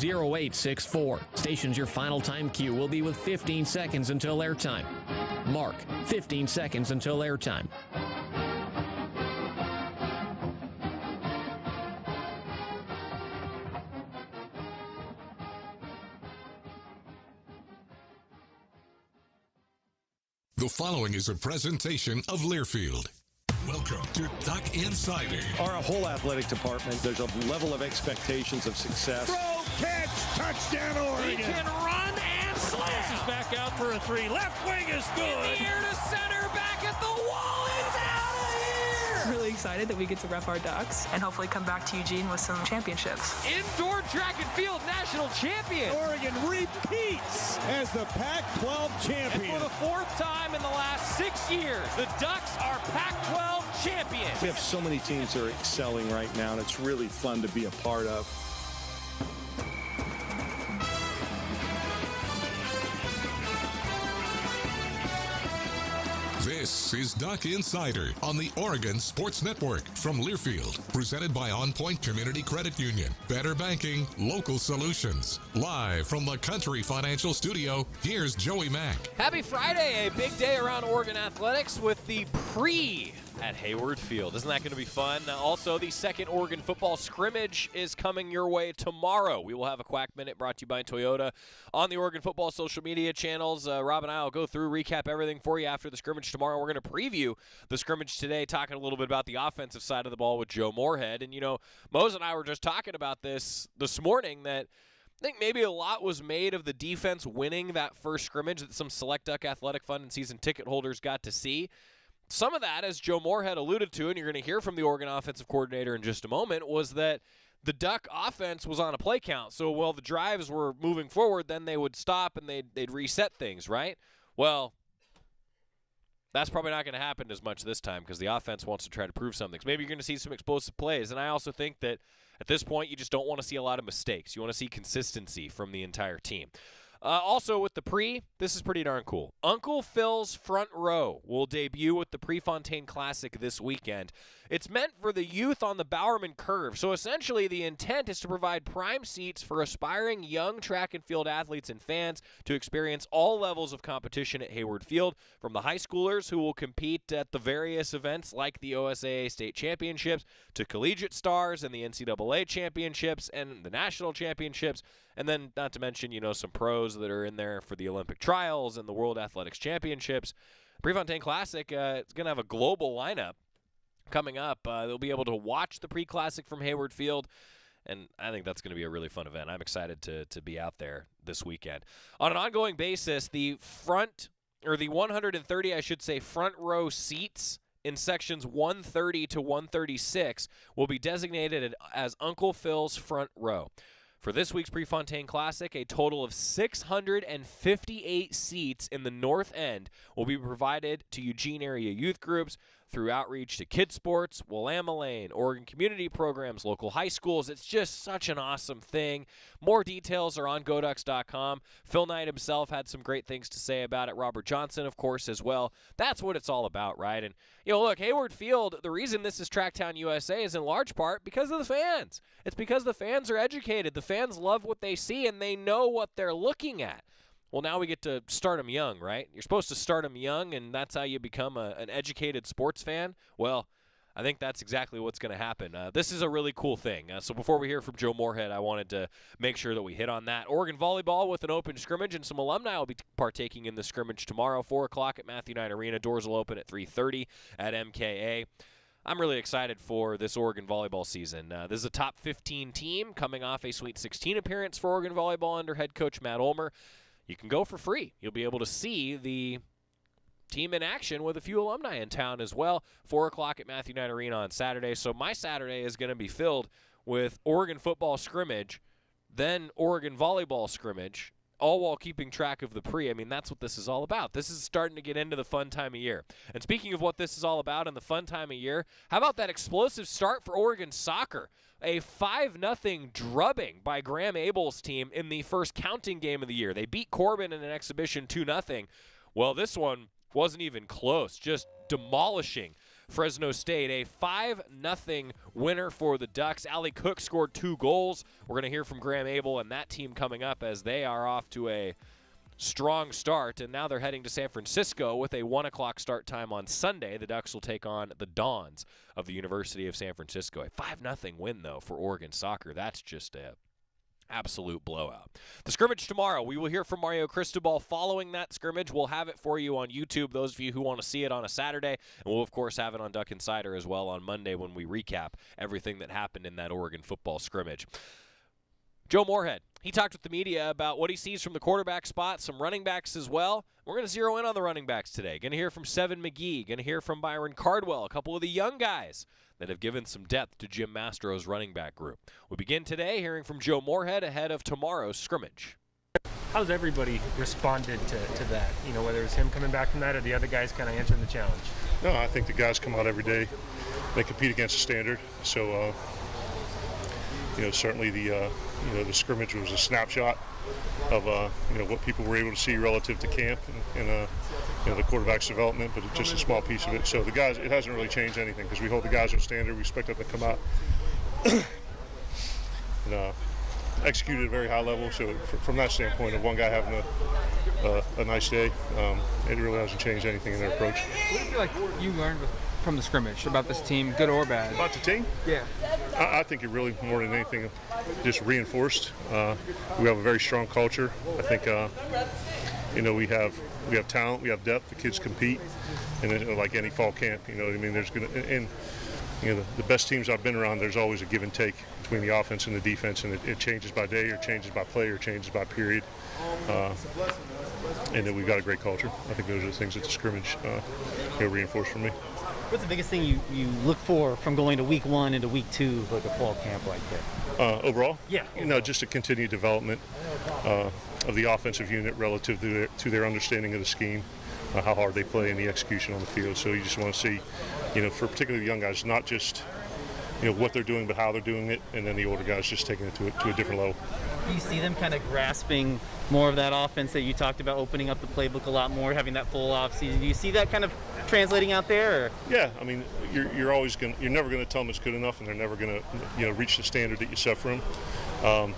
0864. Station's your final time cue will be with 15 seconds until airtime. Mark, 15 seconds until airtime. The following is a presentation of Learfield. Welcome to Duck Insider. Our whole athletic department, there's a level of expectations of success. Throw, catch, touchdown, Oregon. He can run and slam. He's back out for a three. Left wing is good. In the air to center, back at the wall. It's out of here. Really excited that we get to rep our Ducks and hopefully come back to Eugene with some championships. Indoor track and field national champion. Oregon repeats as the Pac-12 champion. And for the fourth time in the last 6 years, the Ducks are Pac-12 champions. We have so many teams that are excelling right now, and it's really fun to be a part of. This is Duck Insider on the Oregon Sports Network from Learfield, presented by On Point Community Credit Union. Better banking, local solutions. Live from the Country Financial Studio, here's Joey Mack. Happy Friday, a big day around Oregon athletics with the pre at Hayward Field. Isn't that going to be fun? Also, the second Oregon football scrimmage is coming your way tomorrow. We will have a Quack Minute brought to you by Toyota on the Oregon football social media channels. Rob and I will go through, recap everything for you after the scrimmage tomorrow. We're going to preview the scrimmage today, talking a little bit about the offensive side of the ball with Joe Moorhead. And, you know, Mose and I were just talking about this morning, that I think maybe a lot was made of the defense winning that first scrimmage that some Select Duck Athletic Fund and season ticket holders got to see. Some of that, as Joe Moorhead alluded to, and you're going to hear from the Oregon offensive coordinator in just a moment, was that the Duck offense was on a play count. So while the drives were moving forward, then they would stop and they'd reset things, right? Well, that's probably not going to happen as much this time because the offense wants to try to prove something. So maybe you're going to see some explosive plays. And I also think that at this point, you just don't want to see a lot of mistakes. You want to see consistency from the entire team. Also with the pre, this is pretty darn cool. Uncle Phil's Front Row will debut with the Prefontaine Classic this weekend. It's meant for the youth on the Bowerman Curve. So essentially the intent is to provide prime seats for aspiring young track and field athletes and fans to experience all levels of competition at Hayward Field, from the high schoolers who will compete at the various events like the OSAA State Championships to collegiate stars and the NCAA Championships and the National Championships. And then, not to mention, you know, some pros that are in there for the Olympic trials and the World Athletics Championships. Prefontaine Classic, it's going to have a global lineup coming up. They'll be able to watch the pre-classic from Hayward Field, and I think that's going to be a really fun event. I'm excited to be out there this weekend. On an ongoing basis, the 130, I should say, front row seats in sections 130 to 136 will be designated as Uncle Phil's Front Row. For this week's Prefontaine Classic, a total of 658 seats in the north end will be provided to Eugene area youth groups through outreach to kids sports, Willamette Lane, Oregon community programs, local high schools. It's just such an awesome thing. More details are on GoDucks.com. Phil Knight himself had some great things to say about it. Robert Johnson, of course, as well. That's what it's all about, right? And, you know, look, Hayward Field, the reason this is Tracktown USA is in large part because of the fans. It's because the fans are educated. The fans love what they see, and they know what they're looking at. Well, now we get to start them young, right? You're supposed to start them young, and that's how you become an educated sports fan. Well, I think that's exactly what's going to happen. This is a really cool thing. So before we hear from Joe Moorhead, I wanted to make sure that we hit on that. Oregon Volleyball with an open scrimmage, and some alumni will be partaking in the scrimmage tomorrow, 4 o'clock at Matthew Knight Arena. Doors will open at 3:30 at MKA. I'm really excited for this Oregon volleyball season. This is a top 15 team coming off a Sweet 16 appearance for Oregon Volleyball under head coach Matt Ulmer. You can go for free. You'll be able to see the team in action with a few alumni in town as well. 4 o'clock at Matthew Knight Arena on Saturday. So my Saturday is going to be filled with Oregon football scrimmage, then Oregon volleyball scrimmage, all while keeping track of the pre. I mean, that's what this is all about. This is starting to get into the fun time of year. And speaking of what this is all about and the fun time of year, how about that explosive start for Oregon soccer? A 5-0 drubbing by Graham Abel's team in the first counting game of the year. They beat Corbin in an exhibition 2-0. Well, this one wasn't even close, just demolishing Fresno State. A 5-0 winner for the Ducks. Allie Cook scored 2 goals. We're going to hear from Graham Abel and that team coming up as they are off to a strong start, and now they're heading to San Francisco with a 1 o'clock start time on Sunday. The Ducks will take on the Dons of the University of San Francisco. A 5-0 win, though, for Oregon soccer. That's just a absolute blowout. The scrimmage tomorrow, we will hear from Mario Cristobal following that scrimmage. We'll have it for you on YouTube, those of you who want to see it on a Saturday, and we'll, of course, have it on Duck Insider as well on Monday when we recap everything that happened in that Oregon football scrimmage. Joe Moorhead, he talked with the media about what he sees from the quarterback spot, some running backs as well. We're going to zero in on the running backs today. Going to hear from Seve McGee, going to hear from Byron Cardwell, a couple of the young guys that have given some depth to Jim Mastro's running back group. We begin today hearing from Joe Moorhead ahead of tomorrow's scrimmage. How's everybody responded to that? You know, whether it's him coming back from that or the other guys kind of answering the challenge? No, I think the guys come out every day. They compete against the standard. So, certainly the scrimmage was a snapshot of what people were able to see relative to camp and the quarterback's development, but it's just a small piece of it. So the guys, it hasn't really changed anything because we hold the guys on standard. We expect them to come out and execute at a very high level. So from that standpoint of one guy having a nice day, it really hasn't changed anything in their approach. What do you feel like you learned from the scrimmage about this team, good or bad? About the team? Yeah. I think it really, more than anything, just reinforced. We have a very strong culture. I think, we have talent, we have depth. The kids compete, and like any fall camp, you know what I mean. There's the best teams I've been around. There's always a give and take between the offense and the defense, and it changes by day, or changes by play, or changes by period. And then we've got a great culture. I think those are the things that the scrimmage reinforced for me. What's the biggest thing you look for from going to week 1 into week 2, like a fall camp like that? Overall? Yeah. Just a continued development of the offensive unit relative to their understanding of the scheme, how hard they play, and the execution on the field. So you just want to see, for particularly the young guys, not just what they're doing, but how they're doing it, and then the older guys just taking it to a different level. Do you see them kind of grasping more of that offense that you talked about, opening up the playbook a lot more, having that full off season? Do you see that kind of translating out there? Or? Yeah, I mean, you're never going to tell them it's good enough, and they're never going to reach the standard that you set for them.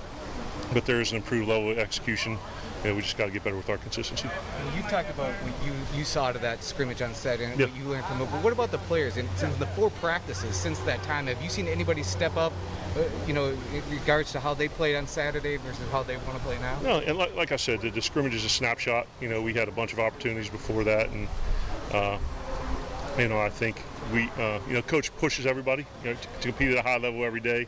But there is an improved level of execution. We just got to get better with our consistency. You talked about what you saw to that scrimmage on Saturday and yeah. what you learned from it. But what about the players? And since the 4 practices since that time, have you seen anybody step up, in regards to how they played on Saturday versus how they want to play now? No, and like I said, the scrimmage is a snapshot. We had a bunch of opportunities before that, and I think we, coach pushes everybody, to compete at a high level every day.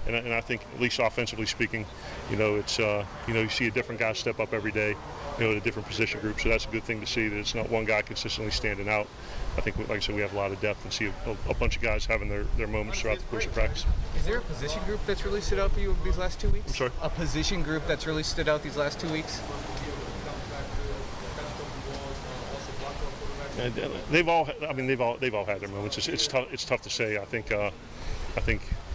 And I think, at least offensively speaking, it's you see a different guy step up every day, at a different position group. So that's a good thing to see, that it's not one guy consistently standing out. I think, like I said, we have a lot of depth and see a bunch of guys having their moments throughout the course of practice. Is there a position group that's really stood out for you these last 2 weeks? I'm sorry? A position group that's really stood out these last 2 weeks? And they've all had their moments. It's tough to say. I think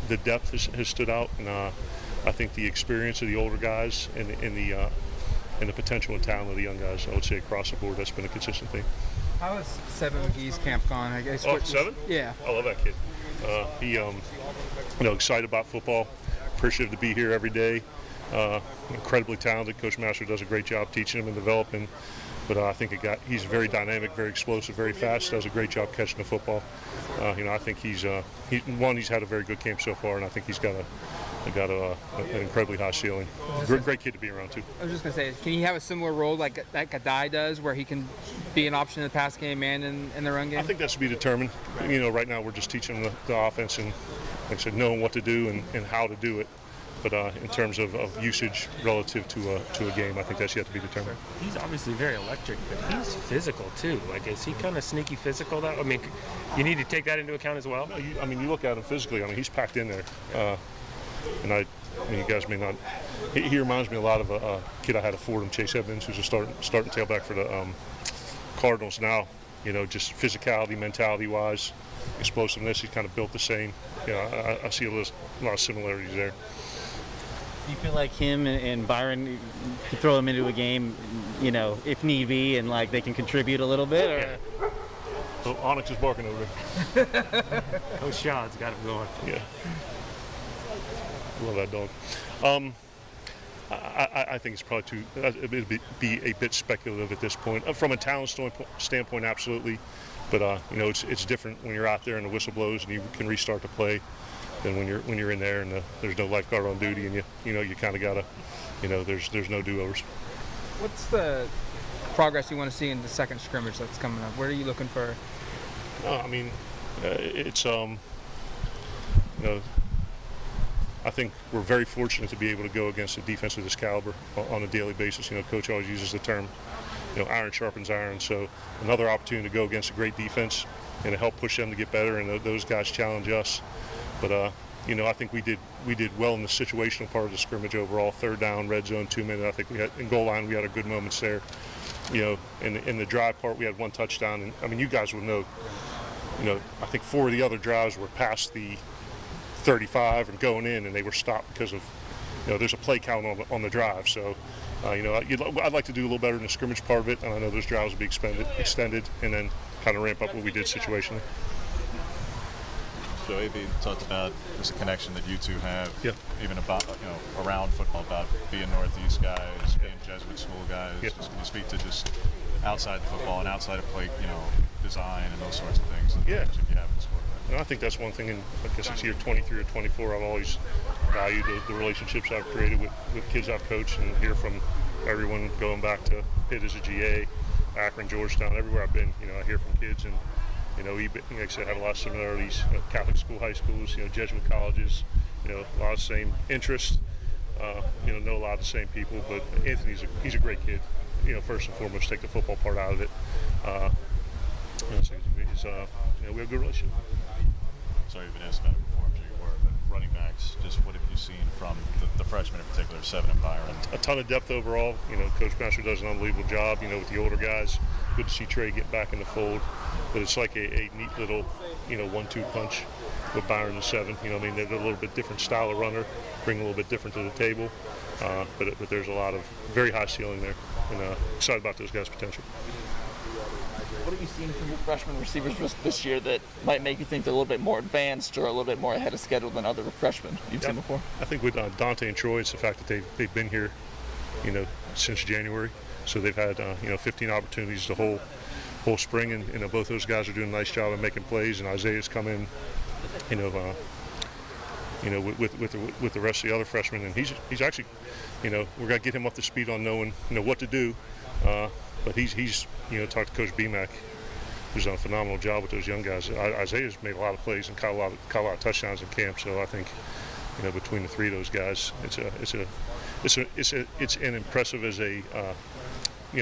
the depth has stood out, and I think the experience of the older guys and the potential and talent of the young guys, I would say across the board, that's been a consistent thing. How has Seve McGee's camp gone? I guess. Seve? Yeah. I love that kid. He, excited about football, appreciative to be here every day. Incredibly talented. Coach Master does a great job teaching him and developing. But I think he's very dynamic, very explosive, very fast. Does a great job catching the football. I think he's had a very good camp so far, and I think he's got an incredibly high ceiling. Great kid to be around too. I was just gonna say, can he have a similar role like Kadai does, where he can be an option in the pass game and in the run game? I think that's to be determined. Right now we're just teaching the offense and, like I said, knowing what to do and how to do it. But in terms of usage relative to a game, I think that's yet to be determined. He's obviously very electric, but he's physical too. Like, is he kind of sneaky physical? I mean, you need to take that into account as well. No, you look at him physically. He's packed in there. And you guys may not. He reminds me a lot of a kid I had at Fordham, Chase Evans, who's a starting tailback for the Cardinals now. Just physicality, mentality-wise, explosiveness. He's kind of built the same. I see a lot of similarities there. Do you feel like him and Byron, you throw them into a game, if need be, and like they can contribute a little bit? Or? Oh, Onyx is barking over there. Those shots got him going. Yeah. Love that dog. I think it's probably it'd be a bit speculative at this point. From a talent standpoint, absolutely. But it's different when you're out there and the whistle blows and you can restart the play than when you're in there and there's no lifeguard on duty and you kind of gotta, there's no do-overs. What's the progress you want to see in the second scrimmage that's coming up? Where are you looking for? It's I think we're very fortunate to be able to go against a defense of this caliber on a daily basis. Coach always uses the term, iron sharpens iron. So another opportunity to go against a great defense and to help push them to get better, and those guys challenge us. But I think we did well in the situational part of the scrimmage overall. Third down, red zone, 2 minute. I think we had in goal line we had our good moments there. In the drive part we had one touchdown, and you guys will know. I think 4 of the other drives were past the 35 and going in, and they were stopped because of there's a play count on the drive. So I'd like to do a little better in the scrimmage part of it, and I know those drives will be extended and then kind of ramp up what we did situationally. So AB talked about there's a connection that you two have, yeah. Even about around football, about being Northeast guys, being Jesuit school guys. Yeah. Just can you speak to just outside the football and outside of play, design and those sorts of things? And Yeah. you have in the sport. I think that's one thing, and I guess it's year 23 or 24, I've always valued the relationships I've created with kids I've coached, and hear from everyone going back to Pitt as a GA, Akron, Georgetown, everywhere I've been. I hear from kids, and like I said, have a lot of similarities. Catholic school, high schools, Jesuit colleges, a lot of the same interests. Know a lot of the same people. But Anthony's he's a great kid. First and foremost, take the football part out of it. We have a good relationship. Sorry, you've been asked about it before, I'm sure you were, but running backs, just what have you seen from the freshmen in particular, Seve and Byron? A ton of depth overall. Coach Master does an unbelievable job, with the older guys. Good to see Trey get back in the fold. But it's like a neat little, 1-2 punch with Byron and Seve. They're a little bit different style of runner, bring a little bit different to the table. But there's a lot of very high ceiling there, and excited about those guys' potential. What have you seen from your freshman receivers this year that might make you think they're a little bit more advanced or a little bit more ahead of schedule than other freshmen you've seen before? I think with Dante and Troy, it's the fact that they've been here, since January. So they've had, 15 opportunities the whole spring, and both those guys are doing a nice job of making plays. And Isaiah's come in, with the rest of the other freshmen, and he's actually, we're gonna get him up to speed on knowing, what to do. But he's talked to Coach BMAC, who's done a phenomenal job with those young guys. Isaiah's made a lot of plays and caught a lot of touchdowns in camp. So I think, between the three of those guys, it's an impressive as a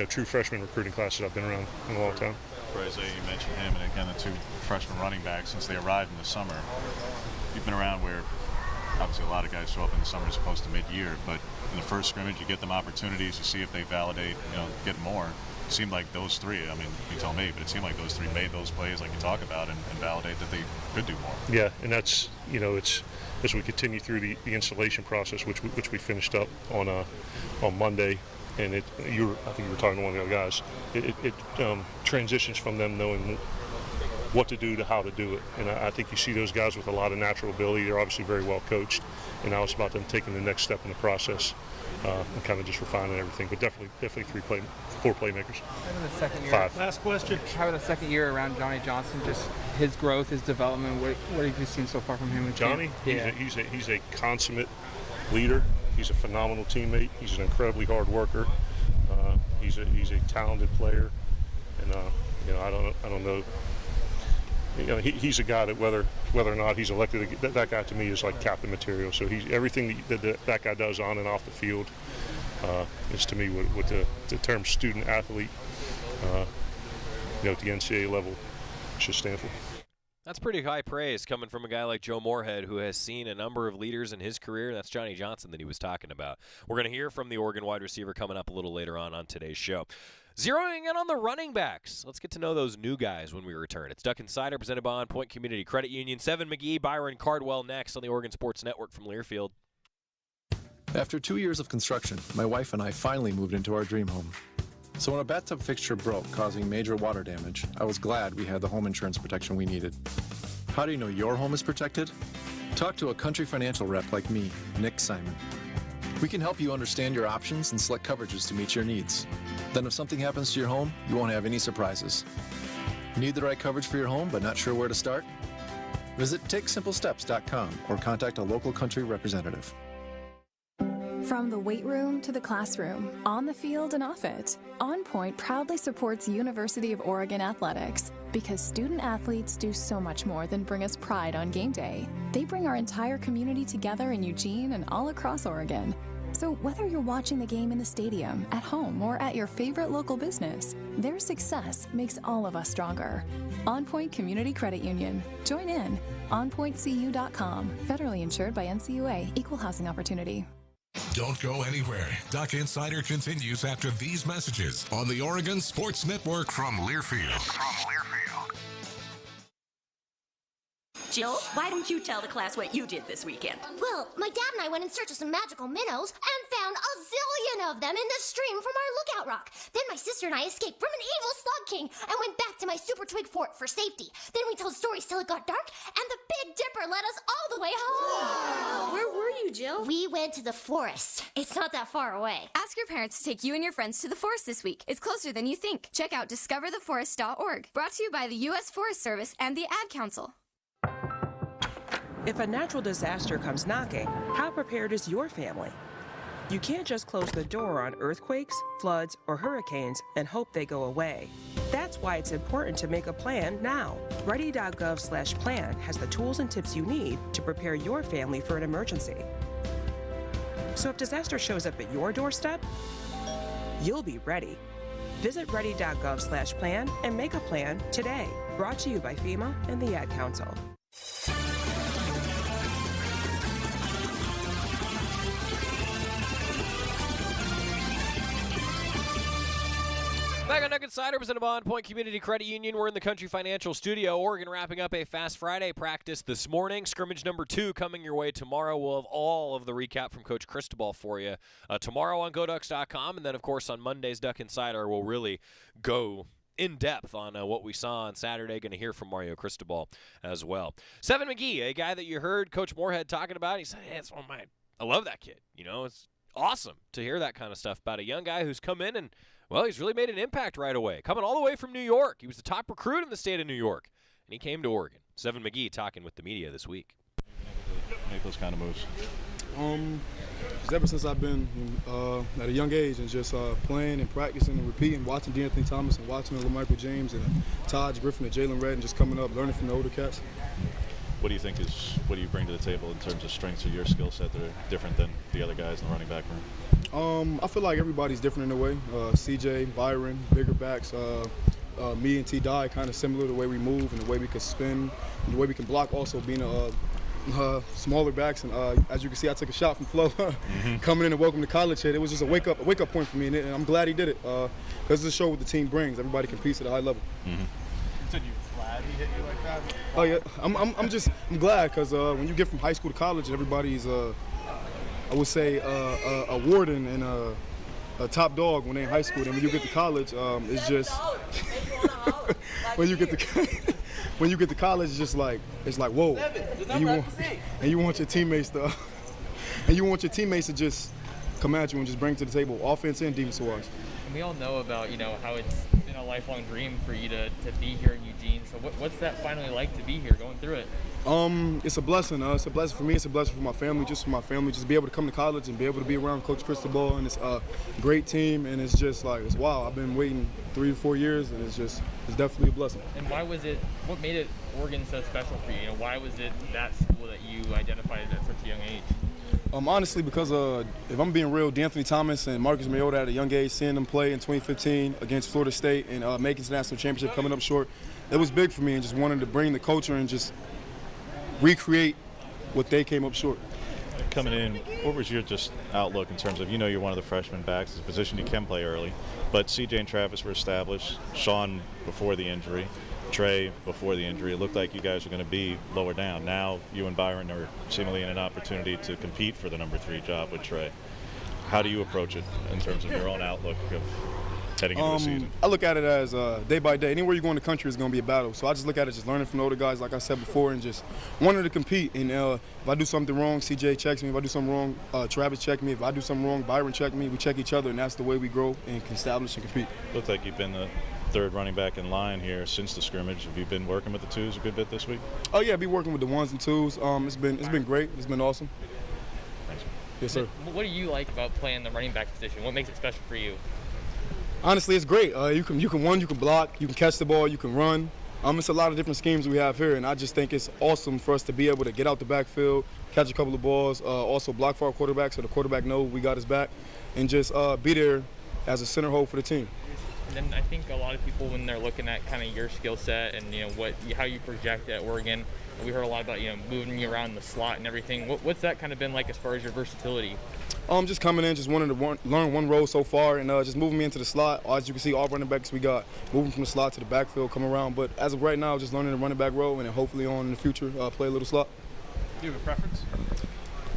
true freshman recruiting class that I've been around in a long time. For Isaiah, you mentioned him, and again the two freshman running backs since they arrived in the summer. You've been around where obviously a lot of guys show up in the summer as opposed to mid-year, but in the first scrimmage you get them opportunities to see if they validate, get more. It seemed like those three, you tell me, but it seemed like those three made those plays like you talk about and validate that they could do more. Yeah, and that's, it's as we continue through the installation process, which we finished up on Monday, and I think you were talking to one of the other guys, it transitions from them knowing what to do to how to do it. And I think you see those guys with a lot of natural ability. They're obviously very well coached, and now it's about them taking the next step in the process and kind of just refining everything. But definitely 4 playmakers. Five. Last question. Having a second year around Johnny Johnson, just his growth, his development. What have you seen so far from him? In Johnny, camp? he's a consummate leader. He's a phenomenal teammate. He's an incredibly hard worker. He's a talented player, and I don't know. He's a guy that whether or not he's elected, that guy to me is like captain material. So he's everything that guy does on and off the field is to me what the term student athlete, at the NCAA level should stand for. That's pretty high praise coming from a guy like Joe Moorhead, who has seen a number of leaders in his career. That's Johnny Johnson that he was talking about. We're going to hear from the Oregon wide receiver coming up a little later on today's show. Zeroing in on the running backs. Let's get to know those new guys when we return. It's Duck Insider presented by On Point Community Credit Union. Seve, McGee, Byron, Cardwell next on the Oregon Sports Network from Learfield. After 2 years of construction, my wife and I finally moved into our dream home. So when a bathtub fixture broke, causing major water damage, I was glad we had the home insurance protection we needed. How do you know your home is protected? Talk to a Country Financial rep like me, Nick Simon. We can help you understand your options and select coverages to meet your needs. Then if something happens to your home, you won't have any surprises. Need the right coverage for your home but not sure where to start? Visit TakeSimpleSteps.com or contact a local Country representative. From the weight room to the classroom, on the field and off it, On Point proudly supports University of Oregon athletics because student athletes do so much more than bring us pride on game day. They bring our entire community together in Eugene and all across Oregon. So whether you're watching the game in the stadium, at home, or at your favorite local business, their success makes all of us stronger. On Point Community Credit Union. Join in. OnPointCU.com. Federally insured by NCUA. Equal housing opportunity. Don't go anywhere. Duck Insider continues after these messages on the Oregon Sports Network from Learfield. Jill, why don't you tell the class what you did this weekend? Well, my dad and I went in search of some magical minnows and found a zillion of them in the stream from our lookout rock. Then my sister and I escaped from an evil slug king and went back to my super twig fort for safety. Then we told stories till it got dark, and the Big Dipper led us all the way home. Wow. Where were you, Jill? We went to the forest. It's not that far away. Ask your parents to take you and your friends to the forest this week. It's closer than you think. Check out discovertheforest.org. Brought to you by the U.S. Forest Service and the Ad Council. If a natural disaster comes knocking, how prepared is your family? You can't just close the door on earthquakes, floods, or hurricanes and hope they go away. That's why it's important to make a plan now. Ready.gov/plan has the tools and tips you need to prepare your family for an emergency. So if disaster shows up at your doorstep, you'll be ready. Visit ready.gov/plan and make a plan today. Brought to you by FEMA and the Ad Council. Back on Duck Insider, presented by On Point Community Credit Union. We're in the Country Financial Studio. Oregon wrapping up a Fast Friday practice this morning. Scrimmage number 2 coming your way tomorrow. We'll have all of the recap from Coach Cristobal for you tomorrow on GoDucks.com. And then, of course, on Monday's Duck Insider, we'll really go in depth on what we saw on Saturday. Going to hear from Mario Cristobal as well. Seve McGee, a guy that you heard Coach Moorhead talking about. He said, hey, it's one of my – I love that kid. You know, it's awesome to hear that kind of stuff about a young guy who's come in and, well, he's really made an impact right away. Coming all the way from New York. He was the top recruit in the state of New York, and he came to Oregon. Seve McGee talking with the media this week. Make those kind of moves. Ever since I've been at a young age and just playing and practicing and repeating, watching D'Anthony Thomas and watching LaMichael James and Taj Griffin and Jalen Redd and just coming up, learning from the older cats. What do you think what do you bring to the table in terms of strengths of your skill set that are different than the other guys in the running back room? I feel like everybody's different in a way. CJ, Byron, bigger backs, me and T-Dye kind of similar the way we move and the way we can spin and the way we can block, also being smaller backs. And as you can see, I took a shot from Flo coming in and welcome to college here. It was just a wake up point for me, and I'm glad he did it because it's a show what the team brings. Everybody competes at a high level. So you glad he hit you like that? Oh yeah, I'm glad because when you get from high school to college, everybody's I would say a warden and a top dog when they're in high school. And when you get to college, it's just when you get to college, it's just like whoa, and you want your teammates to just come at you and just bring to the table, offense and defense wise. And we all know about how it's been a lifelong dream for you to be here in Eugene. So what's that finally like to be here, going through it? It's a blessing. It's a blessing for me. It's a blessing for my family. Just be able to come to college and be able to be around Coach Cristobal and it's a great team. And it's just it's wow. I've been waiting 3 to 4 years, and it's definitely a blessing. And what made it Oregon so special for you? Why was it that school that you identified at such a young age? Honestly, because if I'm being real, D'Anthony Thomas and Marcus Mariota at a young age, seeing them play in 2015 against Florida State and making the national championship, coming up short, it was big for me, and just wanted to bring the culture and just recreate what they came up short. Coming in, what was your just outlook in terms of, you're one of the freshman backs, it's a position you can play early, but CJ and Travis were established, Sean before the injury, Trey before the injury. It looked like you guys were going to be lower down. Now you and Byron are seemingly in an opportunity to compete for the number 3 job with Trey. How do you approach it in terms of your own outlook? heading into the season? I look at it as day by day. Anywhere you go in the country is going to be a battle. So I just look at it just learning from the older guys, like I said before, and just wanting to compete. And if I do something wrong, CJ checks me. If I do something wrong, Travis checks me. If I do something wrong, Byron checks me. We check each other, and that's the way we grow and can establish and compete. Looks like you've been the third running back in line here since the scrimmage. Have you been working with the twos a good bit this week? Oh yeah, I've been working with the ones and twos. It's been great. It's been awesome. Thanks. Yes, sir. What do you like about playing the running back position? What makes it special for you? Honestly, it's great. You can run, you can block, you can catch the ball, you can run. It's a lot of different schemes we have here, and I just think it's awesome for us to be able to get out the backfield, catch a couple of balls, also block for our quarterback so the quarterback knows we got his back, and just be there as a center hole for the team. And then I think a lot of people, when they're looking at kind of your skill set and how you project at Oregon, we heard a lot about moving you around the slot and everything. What's that kind of been like as far as your versatility? Just coming in, just wanting to learn one role so far, and just moving me into the slot. As you can see, all running backs we got moving from the slot to the backfield, come around. But as of right now, just learning the running back role, and then hopefully in the future play a little slot. Do you have a preference?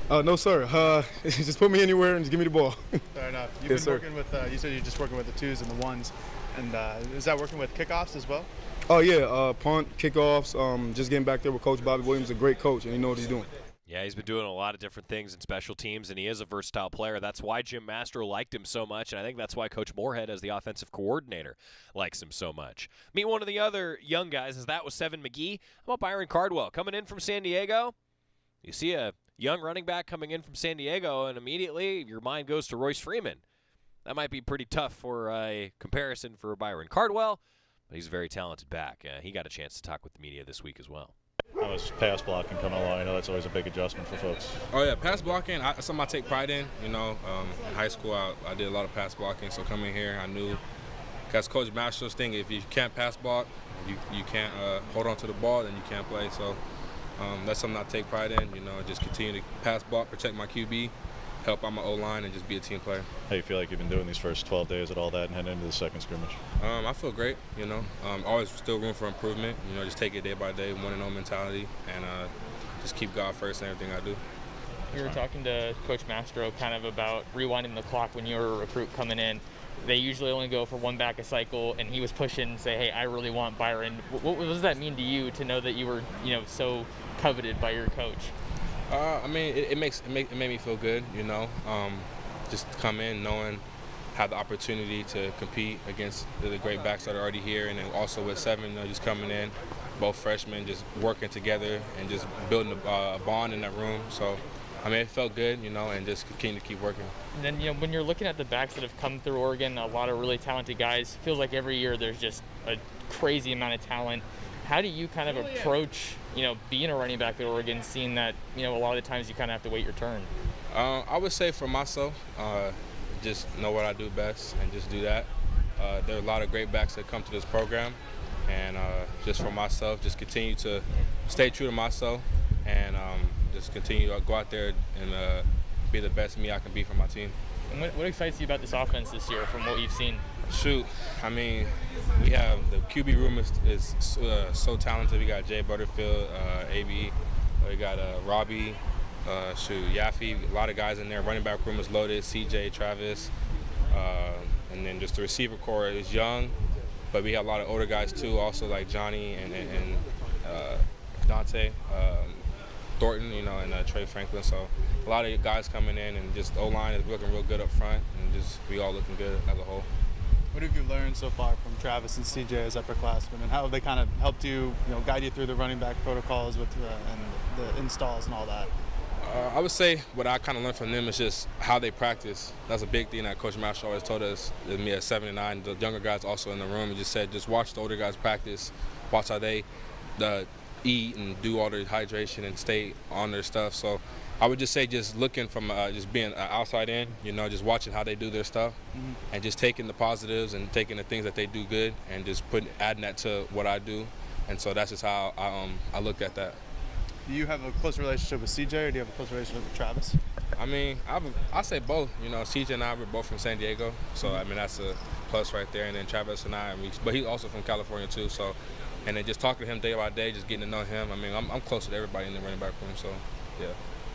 No, sir. Just put me anywhere and just give me the ball. Fair enough. You've Yes, been sir. working with. You said you're just working with the twos and the ones, and is that working with kickoffs as well? Oh yeah, punt, kickoffs. Just getting back there with Coach Bobby Williams, a great coach, and he knows what he's doing. Yeah, he's been doing a lot of different things in special teams, and he is a versatile player. That's why Jim Mastro liked him so much, and I think that's why Coach Moorhead, as the offensive coordinator, likes him so much. Meet one of the other young guys, as that was Seve McGee. How about Byron Cardwell coming in from San Diego? You see a young running back coming in from San Diego, and immediately your mind goes to Royce Freeman. That might be pretty tough for a comparison for Byron Cardwell, but he's a very talented back. He got a chance to talk with the media this week as well. How is pass blocking coming along? I know that's always a big adjustment for folks. Oh yeah, pass blocking, something I take pride in. In high school I did a lot of pass blocking, so coming here I knew, because Coach Mastro's thing, if you can't pass block, you can't hold on to the ball, then you can't play. So that's something I take pride in. Just continue to pass block, protect my QB, help out my O-line, and just be a team player. How do you feel like you've been doing these first 12 days at all that and heading into the second scrimmage? I feel great, always still room for improvement, just take it day by day, 1-0 mentality, and just keep God first in everything I do. You were talking to Coach Mastro kind of about rewinding the clock when you were a recruit coming in. They usually only go for one back a cycle, and he was pushing and say, hey, I really want Byron. What does that mean to you to know that you were, so coveted by your coach? It made me feel good, just to come in knowing, have the opportunity to compete against the great backs that are already here, and then also with Seve, just coming in, both freshmen, just working together and just building a bond in that room. So, it felt good, and just continue to keep working. And then, when you're looking at the backs that have come through Oregon, a lot of really talented guys, feels like every year there's just a crazy amount of talent. How do you kind of approach, being a running back at Oregon, seeing that, a lot of the times you kind of have to wait your turn? I would say for myself, just know what I do best and just do that. There are a lot of great backs that come to this program, and just for myself, just continue to stay true to myself and just continue to go out there and be the best me I can be for my team. And what excites you about this offense this year from what you've seen? Shoot, we have the QB room is so talented. We got Jay Butterfield, AB, we got Robbie, Yaffe, a lot of guys in there. Running back room is loaded, CJ, Travis, and then just the receiver core is young, but we have a lot of older guys too, also like Johnny and Dante, Thornton, and Trey Franklin. So a lot of guys coming in, and just O-line is looking real good up front, and just we all looking good as a whole. What have you learned so far from Travis and CJ as upperclassmen, and how have they kind of helped you, guide you through the running back protocols with and the installs and all that? I would say what I kind of learned from them is just how they practice. That's a big thing that Coach Mastro always told us. Me at 7 and 9, the younger guys also in the room, he just said, just watch the older guys practice, watch how they eat and do all their hydration and stay on their stuff. So I would just say just looking from just being outside in, just watching how they do their stuff, and just taking the positives and taking the things that they do good and just adding that to what I do. And so that's just how I look at that. Do you have a close relationship with CJ, or do you have a close relationship with Travis? I say both. CJ and I were both from San Diego, so that's a plus right there. And then Travis and I, but he's also from California too. So, and then just talking to him day by day, just getting to know him. I'm close to everybody in the running back room. So, yeah.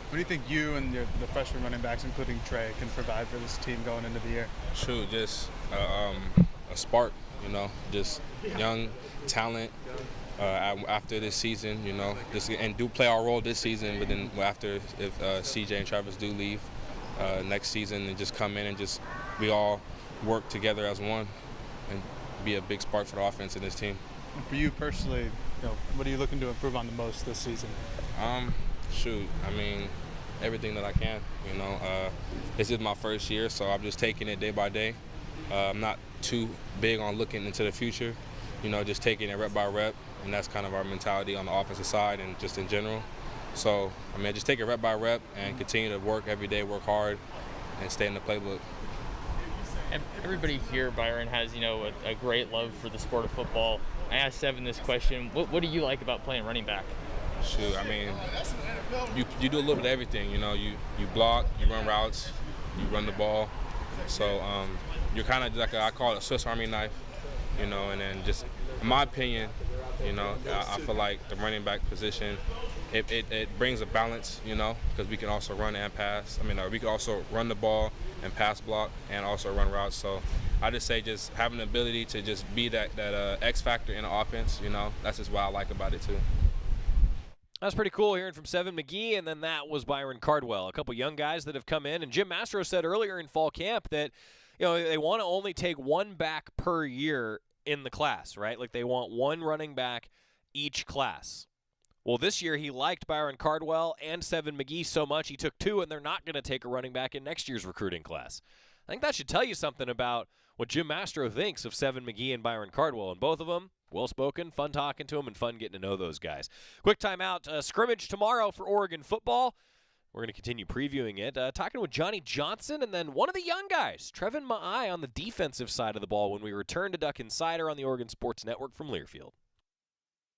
What do you think you and the freshman running backs, including Trey, can provide for this team going into the year? Shoot, just a spark, just young talent after this season, and do play our role this season, but then after, if CJ and Travis do leave next season, and just come in and just we all work together as one and be a big spark for the offense in this team. And for you personally, what are you looking to improve on the most this season? Everything that I can, this is my first year, so I'm just taking it day by day. I'm not too big on looking into the future, just taking it rep by rep, and that's kind of our mentality on the offensive side and just in general. So, just take it rep by rep and continue to work every day, work hard, and stay in the playbook. Everybody here, Byron, has, a great love for the sport of football. I asked Seve this question. What do you like about playing running back? You do a little bit of everything, you block, you run routes, you run the ball. So you're kind of like I call it a Swiss Army knife, and then just, in my opinion, I feel like the running back position, it brings a balance, because we can also run and pass. We can also run the ball and pass block and also run routes. So I just say just having the ability to just be that X factor in the offense, that's just what I like about it too. That's pretty cool hearing from Seve McGee, and then that was Byron Cardwell, a couple young guys that have come in. And Jim Mastro said earlier in fall camp that they want to only take one back per year in the class, right? Like they want one running back each class. Well, this year he liked Byron Cardwell and Seve McGee so much he took two, and they're not going to take a running back in next year's recruiting class. I think that should tell you something about what Jim Mastro thinks of Seve McGee and Byron Cardwell, and both of them well-spoken, fun talking to them, and fun getting to know those guys. Quick timeout. Scrimmage tomorrow for Oregon football. We're going to continue previewing it. Talking with Johnny Johnson and then one of the young guys, Trevin Maia, on the defensive side of the ball when we return to Duck Insider on the Oregon Sports Network from Learfield.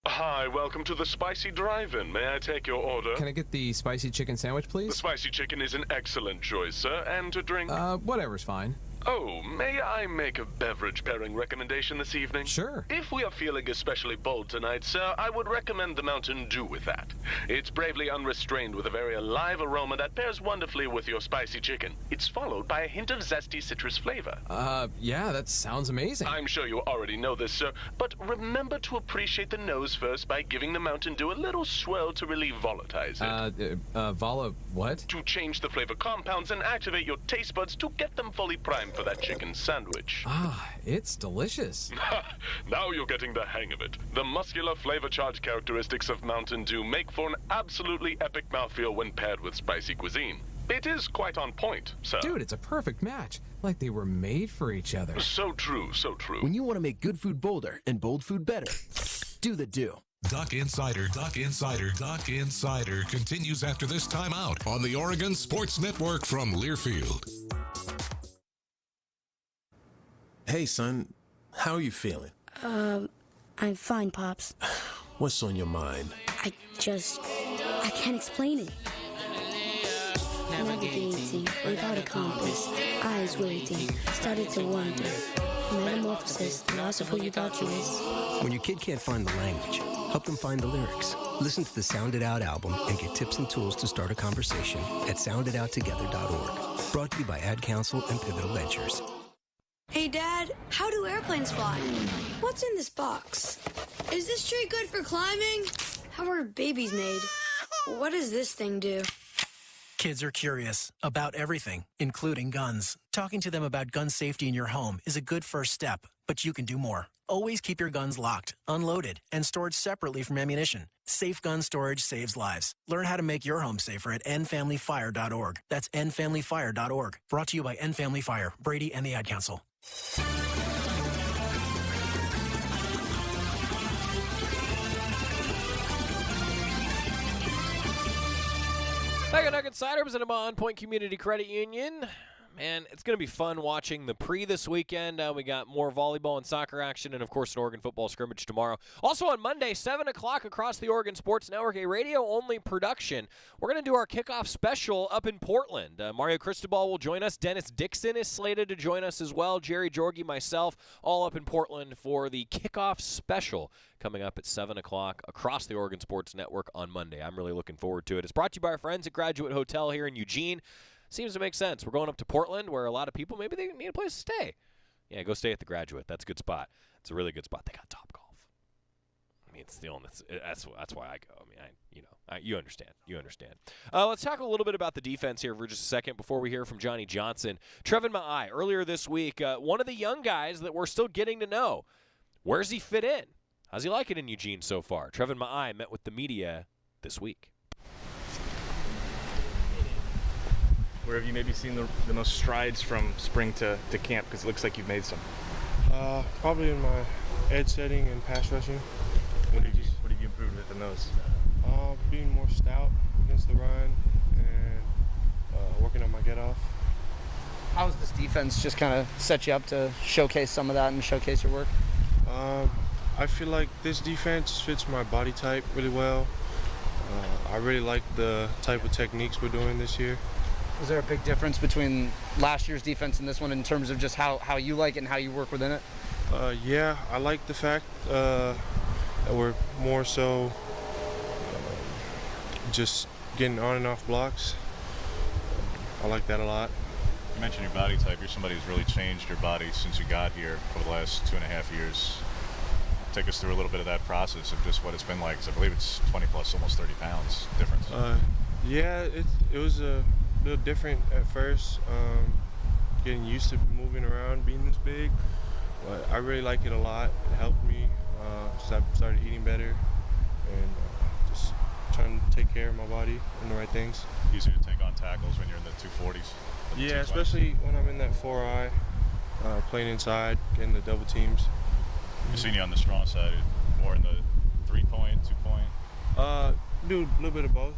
Hi, welcome to the Spicy Drive-In. May I take your order? Can I get the spicy chicken sandwich, please? The spicy chicken is an excellent choice, sir. And to drink? Whatever's fine. Oh, may I make a beverage pairing recommendation this evening? Sure. If we are feeling especially bold tonight, sir, I would recommend the Mountain Dew with that. It's bravely unrestrained with a very alive aroma that pairs wonderfully with your spicy chicken. It's followed by a hint of zesty citrus flavor. Yeah, that sounds amazing. I'm sure you already know this, sir, but remember to appreciate the nose first by giving the Mountain Dew a little swirl to relieve volatilize it. What? To change the flavor compounds and activate your taste buds to get them fully primed for that chicken sandwich. It's delicious. Now you're getting the hang of it. The muscular flavor-charged characteristics of Mountain Dew make for an absolutely epic mouthfeel when paired with spicy cuisine. It is quite on point, sir. Dude, it's a perfect match. Like they were made for each other. So true, so true. When you want to make good food bolder and bold food better, do the Dew. Duck Insider continues after this timeout on the Oregon Sports Network from Learfield. Hey, son, how are you feeling? I'm fine, Pops. What's on your mind? I can't explain it. Navigating without a compass, eyes waiting, started to wonder. Metamorphosis, the loss of who you thought you was. When your kid can't find the language, help them find the lyrics. Listen to the Sound It Out album and get tips and tools to start a conversation at sounditouttogether.org. Brought to you by Ad Council and Pivotal Ventures. Hey, Dad, how do airplanes fly? What's in this box? Is this tree good for climbing? How are babies made? What does this thing do? Kids are curious about everything, including guns. Talking to them about gun safety in your home is a good first step, but you can do more. Always keep your guns locked, unloaded, and stored separately from ammunition. Safe gun storage saves lives. Learn how to make your home safer at endfamilyfire.org. That's endfamilyfire.org. Brought to you by End Family Fire, Brady, and the Ad Council. Back at Duck Insider, presented by On Point Community Credit Union. Man, it's going to be fun watching the pre this weekend. We got more volleyball and soccer action, and, of course, an Oregon football scrimmage tomorrow. Also on Monday, 7 o'clock across the Oregon Sports Network, a radio-only production. We're going to do our kickoff special up in Portland. Mario Cristobal will join us. Dennis Dixon is slated to join us as well. Jerry Jorge, myself, all up in Portland for the kickoff special coming up at 7 o'clock across the Oregon Sports Network on Monday. I'm really looking forward to it. It's brought to you by our friends at Graduate Hotel here in Eugene. Seems to make sense. We're going up to Portland where a lot of people, maybe they need a place to stay. Yeah, go stay at the Graduate. That's a good spot. It's a really good spot. They got Top Golf. I mean, it's the only. That's why I go. I mean, you understand. You understand. Let's talk a little bit about the defense here for just a second before we hear from Johnny Johnson. Trevin Maia, earlier this week, one of the young guys that we're still getting to know. Where's he fit in? How's he like it in Eugene so far? Trevin Maia met with the media this week. Where have you maybe seen the most strides from spring to camp? Because it looks like you've made some. Probably in my edge setting and pass rushing. What have you improved with in those? Being more stout against the run and working on my get off. How's this defense just kind of set you up to showcase some of that and showcase your work? I feel like this defense fits my body type really well. I really like the type of techniques we're doing this year. Is there a big difference between last year's defense and this one in terms of just how you like it and how you work within it? Yeah, I like the fact that we're more so just getting on and off blocks. I like that a lot. You mentioned your body type. You're somebody who's really changed your body since you got here over the last 2.5 years. Take us through a little bit of that process of just what it's been like, because I believe it's 20 plus, almost 30 pounds difference. Yeah, it was a little different at first, getting used to moving around, being this big, but I really like it a lot. It helped me since I started eating better and just trying to take care of my body and the right things. Easier to take on tackles when you're in the 240s? Yeah, especially when I'm in that 4-eye, playing inside, getting the double teams. I've seen you on the strong side, more in the 3-point, 2-point? Do a little bit of both.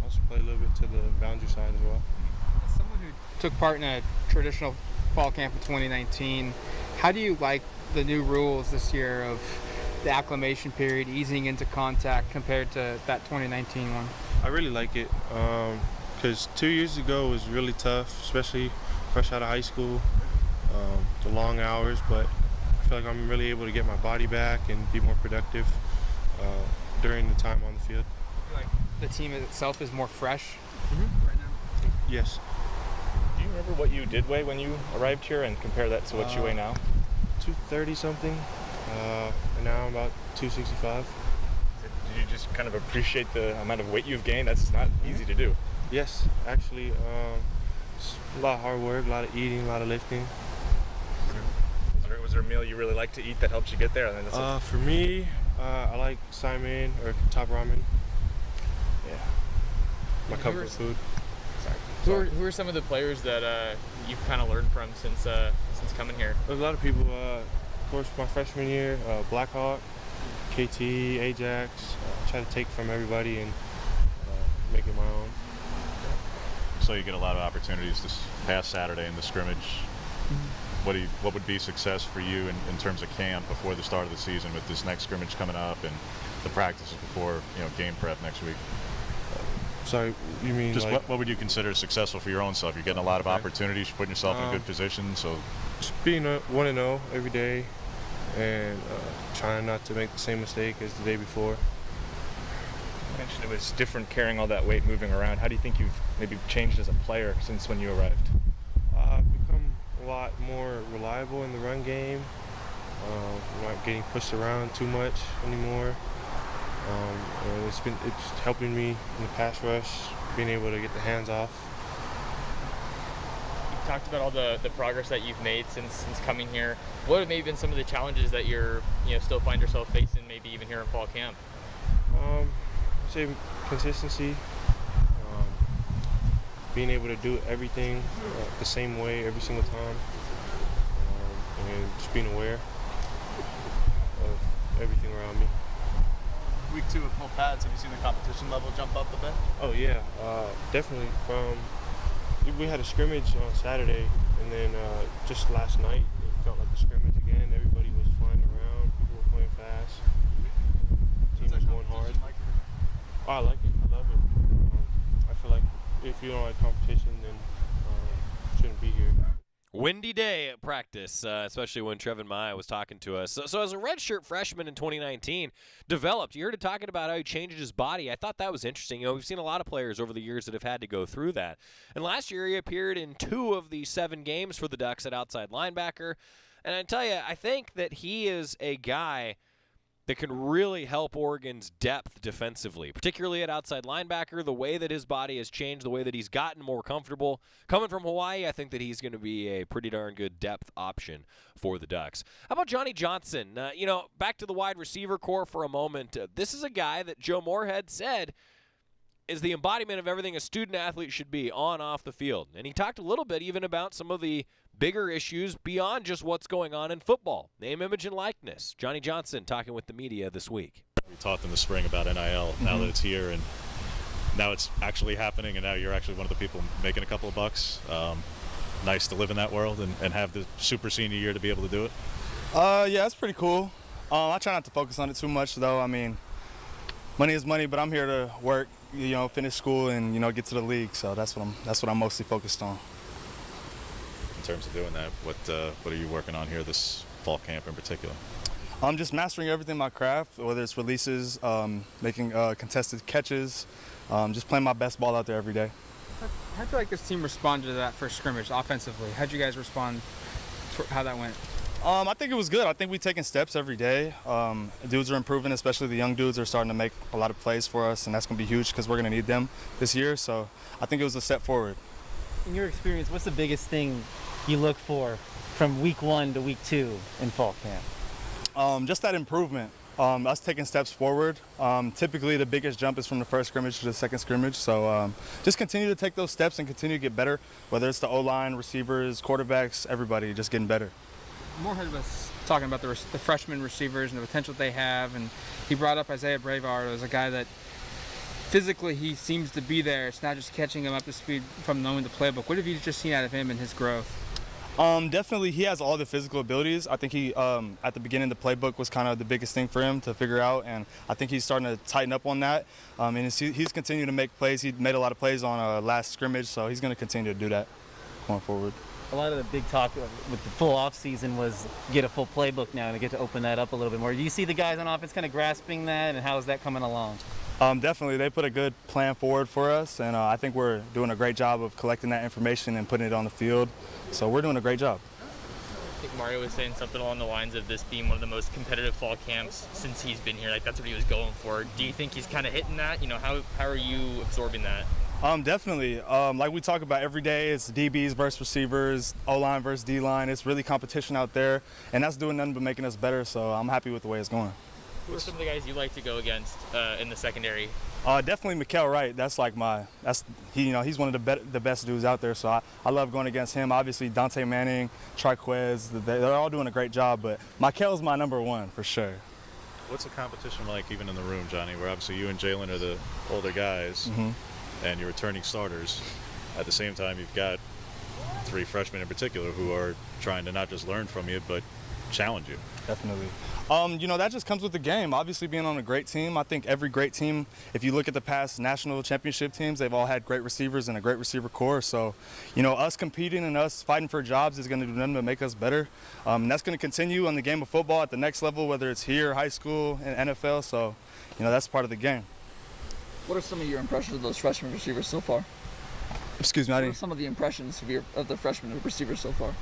Also play a little bit to the boundary side as well. As someone who took part in a traditional fall camp in 2019, how do you like the new rules this year of the acclimation period, easing into contact compared to that 2019 one? I really like it because 2 years ago was really tough, especially fresh out of high school. The long hours, but I feel like I'm really able to get my body back and be more productive during the time on the field. Like the team itself is more fresh right now? Yes. Do you remember what you did weigh when you arrived here and compare that to what you weigh now? 230 something, and now I'm about 265. Did you just kind of appreciate the amount of weight you've gained? That's not easy to do. Yes, actually, it's a lot of hard work, a lot of eating, a lot of lifting. Was there a meal you really like to eat that helps you get there? For me, I like Simon or Top Ramen. Yeah, my comfort food. Sorry. Who are some of the players that you've kind of learned from since coming here? There's a lot of people. Of course, my freshman year, Blackhawk, KT, Ajax. Try to take from everybody and make it my own. So you get a lot of opportunities this past Saturday in the scrimmage. What would be success for you in terms of camp before the start of the season with this next scrimmage coming up and the practices before game prep next week? Sorry, you mean just like, what would you consider successful for your own self? You're getting a lot of opportunities, you're putting yourself in a good position. So just being 1-0 every day and trying not to make the same mistake as the day before. You mentioned it was different carrying all that weight moving around. How do you think you've maybe changed as a player since when you arrived? Become a lot more reliable in the run game. Not getting pushed around too much anymore. And it's helping me in the pass rush, being able to get the hands off. You talked about all the progress that you've made since coming here. What have maybe been some of the challenges that you're still find yourself facing, maybe even here in fall camp? I'd say consistency. Being able to do everything the same way every single time, and just being aware of everything around me. Week 2 with full pads, have you seen the competition level jump up a bit? Oh yeah, definitely. We had a scrimmage on Saturday, and then just last night it felt like a scrimmage again. Everybody was flying around, people were playing fast, team was going hard. I like it, I love it. I feel like if you don't like competition, then you shouldn't be here. Windy day at practice, especially when Trevin Maia was talking to us. So as a redshirt freshman in 2019, developed, you heard him talking about how he changed his body. I thought that was interesting. You know, we've seen a lot of players over the years that have had to go through that. And last year he appeared in 2 of the 7 games for the Ducks at outside linebacker. And I tell you, I think that he is a guy that can really help Oregon's depth defensively, particularly at outside linebacker. The way that his body has changed, the way that he's gotten more comfortable. Coming from Hawaii, I think that he's going to be a pretty darn good depth option for the Ducks. How about Johnny Johnson? Back to the wide receiver core for a moment. This is a guy that Joe Moorhead said is the embodiment of everything a student athlete should be on off the field. And he talked a little bit even about some of the bigger issues beyond just what's going on in football. Name, image, and likeness. Johnny Johnson talking with the media this week. We talked in the spring about NIL, now that it's here, and now it's actually happening, and now you're actually one of the people making a couple of bucks. Nice to live in that world and have the super senior year to be able to do it. Yeah, it's pretty cool. I try not to focus on it too much, though. I mean, money is money, but I'm here to work, finish school and, get to the league. So that's what I'm mostly focused on. In terms of doing that, what are you working on here this fall camp in particular? I'm just mastering everything in my craft, whether it's releases, making contested catches, just playing my best ball out there every day. How do you like this team responded to that first scrimmage offensively? How'd you guys respond to how that went? I think it was good. I think we're taking steps every day. Dudes are improving, especially the young dudes are starting to make a lot of plays for us, and that's going to be huge because we're going to need them this year. So I think it was a step forward. In your experience, what's the biggest thing you look for from week 1 to week 2 in fall camp? Just that improvement, us taking steps forward. Typically the biggest jump is from the first scrimmage to the second scrimmage, so just continue to take those steps and continue to get better, whether it's the O-line, receivers, quarterbacks, everybody just getting better. Moorhead was talking about the freshman receivers and the potential they have, and he brought up Isaiah Brevard as a guy that physically he seems to be there. It's not just catching him up to speed from knowing the playbook. What have you just seen out of him and his growth? Definitely he has all the physical abilities. I think he at the beginning the playbook was kind of the biggest thing for him to figure out, and I think he's starting to tighten up on that, and he's continuing to make plays. He made a lot of plays on last scrimmage, so he's going to continue to do that going forward. A lot of the big talk with the full off season was get a full playbook now and get to open that up a little bit more. Do you see the guys on offense kind of grasping that, and how is that coming along? Definitely, they put a good plan forward for us, and I think we're doing a great job of collecting that information and putting it on the field. So we're doing a great job. I think Mario was saying something along the lines of this being one of the most competitive fall camps since he's been here. Like, that's what he was going for. Do you think he's kind of hitting that? How are you absorbing that? Definitely. Like we talk about every day, it's DBs versus receivers, O-line versus D-line. It's really competition out there, and that's doing nothing but making us better, so I'm happy with the way it's going. Who are some of the guys you like to go against in the secondary? Definitely Mikael Wright. He's one of the best dudes out there, so I love going against him. Obviously Dante Manning, Triquez, they're all doing a great job, but Mikael's my number 1 for sure. What's the competition like even in the room, Johnny, where obviously you and Jalen are the older guys, and you're returning starters. At the same time, you've got 3 freshmen in particular who are trying to not just learn from you, but challenge you. Definitely. That just comes with the game. Obviously, being on a great team, I think every great team, if you look at the past national championship teams, they've all had great receivers and a great receiver core. So, us competing and us fighting for jobs is going to do nothing but make us better. And that's going to continue on the game of football at the next level, whether it's here, high school, and NFL. So, that's part of the game. What are some of your impressions of those freshman receivers so far? Excuse me, What are some of the impressions of the freshman receivers so far?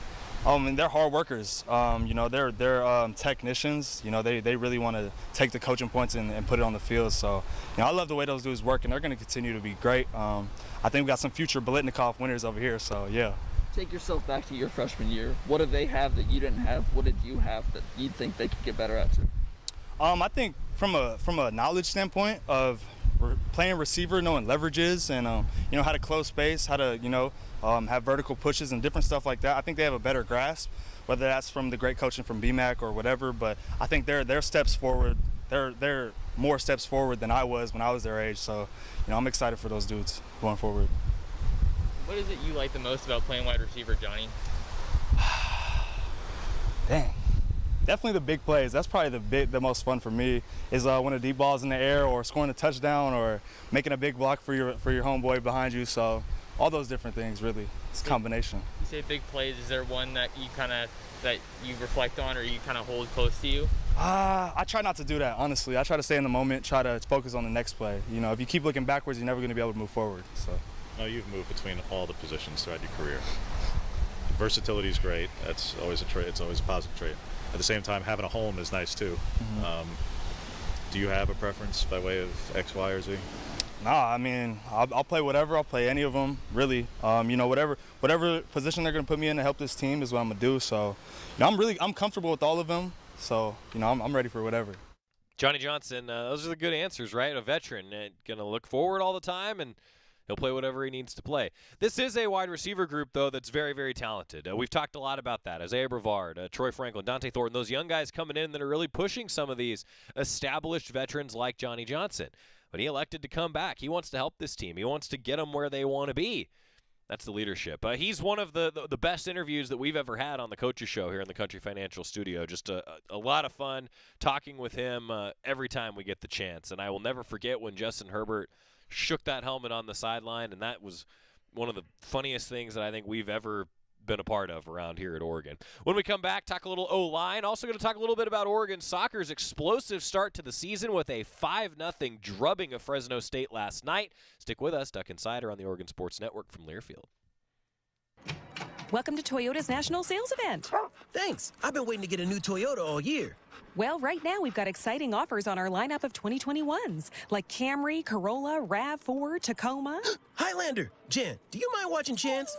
And they're hard workers. They're technicians. They really want to take the coaching points and put it on the field. So, I love the way those dudes work, and they're going to continue to be great. I think we got some future Biletnikoff winners over here. So, yeah. Take yourself back to your freshman year. What did they have that you didn't have? What did you have that you think they could get better at too? I think from a knowledge standpoint of playing receiver, knowing leverages, and how to close space, how to have vertical pushes and different stuff like that. I think they have a better grasp, whether that's from the great coaching from BMAC or whatever. But I think they're steps forward. They're more steps forward than I was when I was their age. So I'm excited for those dudes going forward. What is it you like the most about playing wide receiver, Johnny? Dang. Definitely the big plays. That's probably the most fun for me is when a deep ball's in the air or scoring a touchdown or making a big block for your homeboy behind you. So all those different things, really. It's a combination. You say big plays, is there one that you reflect on or you kind of hold close to you? I try not to do that, honestly. I try to stay in the moment, try to focus on the next play. You know, if you keep looking backwards, you're never going to be able to move forward. So. No, you've moved between all the positions throughout your career. Versatility is great. That's always a trait. It's always a positive trait. At the same time, having a home is nice too. Mm-hmm. Do you have a preference by way of X, Y, or Z? Nah, I mean, I'll play whatever. I'll play any of them, really. You know, whatever position they're going to put me in to help this team is what I'm going to do. So, you know, I'm comfortable with all of them. So, you know, I'm ready for whatever. Johnny Johnson, those are the good answers, right? A veteran, going to look forward all the time, and he'll play whatever he needs to play. This is a wide receiver group, though, that's very, very talented. We've talked a lot about that. Isaiah Brevard, Troy Franklin, Dante Thornton, those young guys coming in that are really pushing some of these established veterans like Johnny Johnson. But he elected to come back. He wants to help this team. He wants to get them where they want to be. That's the leadership. He's one of the best interviews that we've ever had on the Coaches Show here in the Country Financial Studio. Just a lot of fun talking with him every time we get the chance. And I will never forget when Justin Herbert shook that helmet on the sideline, and that was one of the funniest things that I think we've ever been a part of around here at Oregon. When we come back, talk a little O-line. Also going to talk a little bit about Oregon soccer's explosive start to the season with a 5-0 drubbing of Fresno State last night. Stick with us, Duck Insider on the Oregon Sports Network from Learfield. Welcome to Toyota's National Sales Event. Thanks. I've been waiting to get a new Toyota all year. Well, right now we've got exciting offers on our lineup of 2021s, like Camry, Corolla, RAV4, Tacoma. Highlander! Jan, do you mind watching Chance?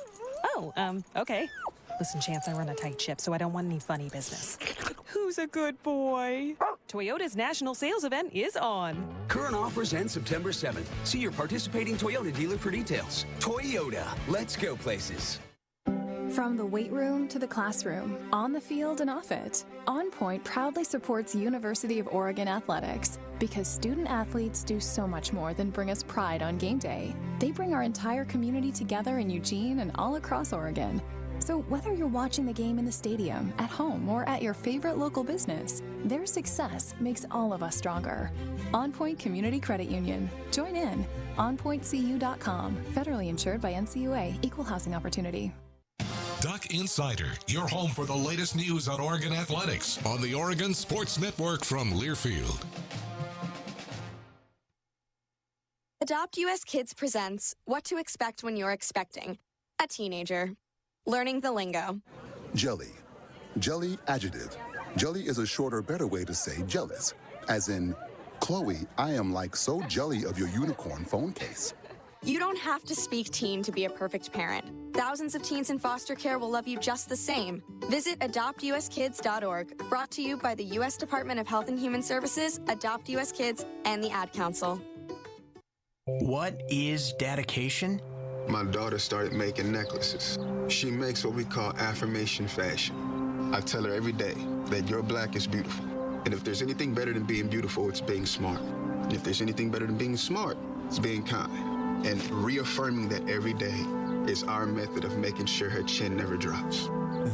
Oh, okay. Listen, Chance, I run a tight ship, so I don't want any funny business. Who's a good boy? Toyota's National Sales Event is on. Current offers end September 7th. See your participating Toyota dealer for details. Toyota, let's go places. From the weight room to the classroom, on the field and off it, On Point proudly supports University of Oregon athletics because student athletes do so much more than bring us pride on game day. They bring our entire community together in Eugene and all across Oregon. So whether you're watching the game in the stadium, at home, or at your favorite local business, their success makes all of us stronger. On Point Community Credit Union. Join in. OnPointCU.com. Federally insured by NCUA. Equal housing opportunity. Duck Insider, your home for the latest news on Oregon athletics on the Oregon Sports Network from Learfield. Adopt US Kids presents What to Expect When You're Expecting a Teenager. Learning the lingo. Jelly. Jelly adjective. Jelly is a shorter, better way to say jealous. As in, Chloe, I am like so jelly of your unicorn phone case. You don't have to speak teen to be a perfect parent. Thousands of teens in foster care will love you just the same. Visit adoptuskids.org, brought to you by the U.S. Department of Health and Human Services, Adopt U.S. Kids, and the Ad Council. What is dedication? My daughter started making necklaces. She makes what we call affirmation fashion. I tell her every day that your black is beautiful. And if there's anything better than being beautiful, it's being smart. And if there's anything better than being smart, it's being kind. And reaffirming that every day is our method of making sure her chin never drops.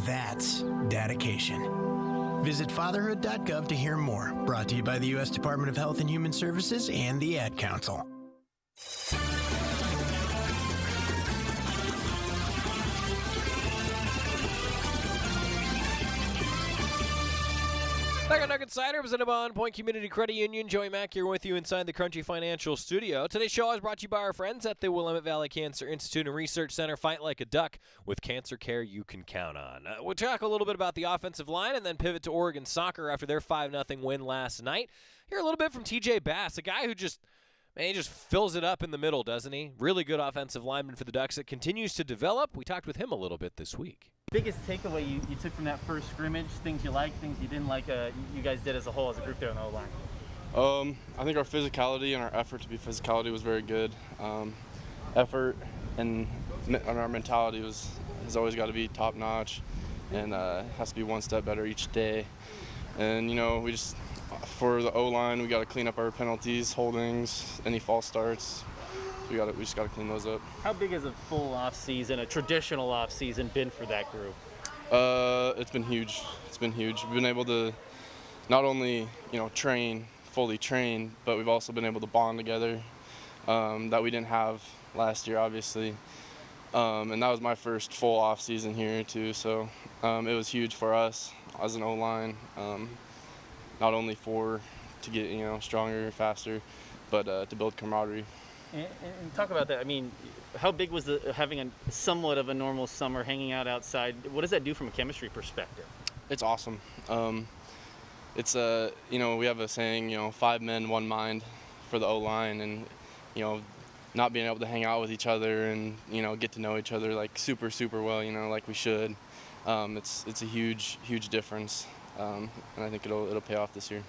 That's dedication. Visit fatherhood.gov to hear more. Brought to you by the U.S. Department of Health and Human Services and the Ad Council. Back on Duck Insider, presented by On Point Community Credit Union. Joey Mack here with you inside the Country Financial Studio. Today's show is brought to you by our friends at the Willamette Valley Cancer Institute and Research Center. Fight like a duck with cancer care you can count on. We'll talk a little bit about the offensive line and then pivot to Oregon soccer after their 5-0 win last night. Hear a little bit from TJ Bass, a guy who just fills it up in the middle, doesn't he? Really good offensive lineman for the Ducks that continues to develop. We talked with him a little bit this week. Biggest takeaway you took from that first scrimmage, things you liked, things you didn't like, you guys did as a whole, as a group there on the O-line? I think our physicality and our effort to be physicality was very good. Effort and our mentality has always got to be top notch, and has to be one step better each day. And we just, for the O-line, we got to clean up our penalties, holdings, any false starts. We just got to clean those up. How big has a full off season, a traditional off season, been for that group? It's been huge. It's been huge. We've been able to not only fully train, but we've also been able to bond together that we didn't have last year, obviously. And that was my first full off season here too, so it was huge for us as an O-line, not only to get stronger, faster, but to build camaraderie. And talk about that. I mean, how big was having a somewhat of a normal summer, hanging out outside? What does that do from a chemistry perspective? It's awesome. It's we have a saying, 5 men, 1 mind for the O-line, and not being able to hang out with each other and get to know each other like super well, like we should. It's a huge difference, and I think it'll pay off this year.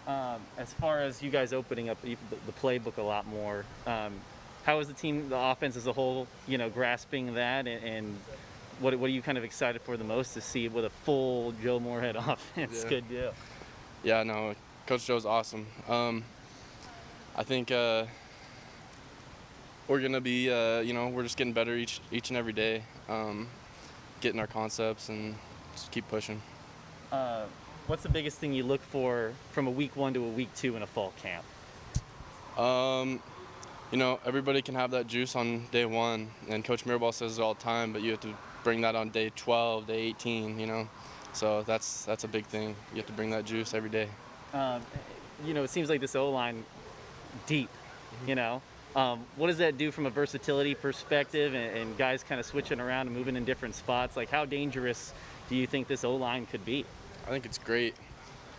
As far as you guys opening up the playbook a lot more, how is the team, the offense as a whole, grasping that, and what are you kind of excited for the most to see with a full Joe Moorhead offense? Yeah. Good deal. Yeah, no, Coach Joe's awesome. I think we're gonna be, we're just getting better each and every day, getting our concepts and just keep pushing. What's the biggest thing you look for from a week 1 to a week 2 in a fall camp? Everybody can have that juice on day 1, and Coach Mirabal says it all the time, but you have to bring that on day 12, day 18, So that's a big thing. You have to bring that juice every day. It seems like this O-line deep, What does that do from a versatility perspective and guys kind of switching around and moving in different spots? Like, how dangerous do you think this O-line could be? I think it's great,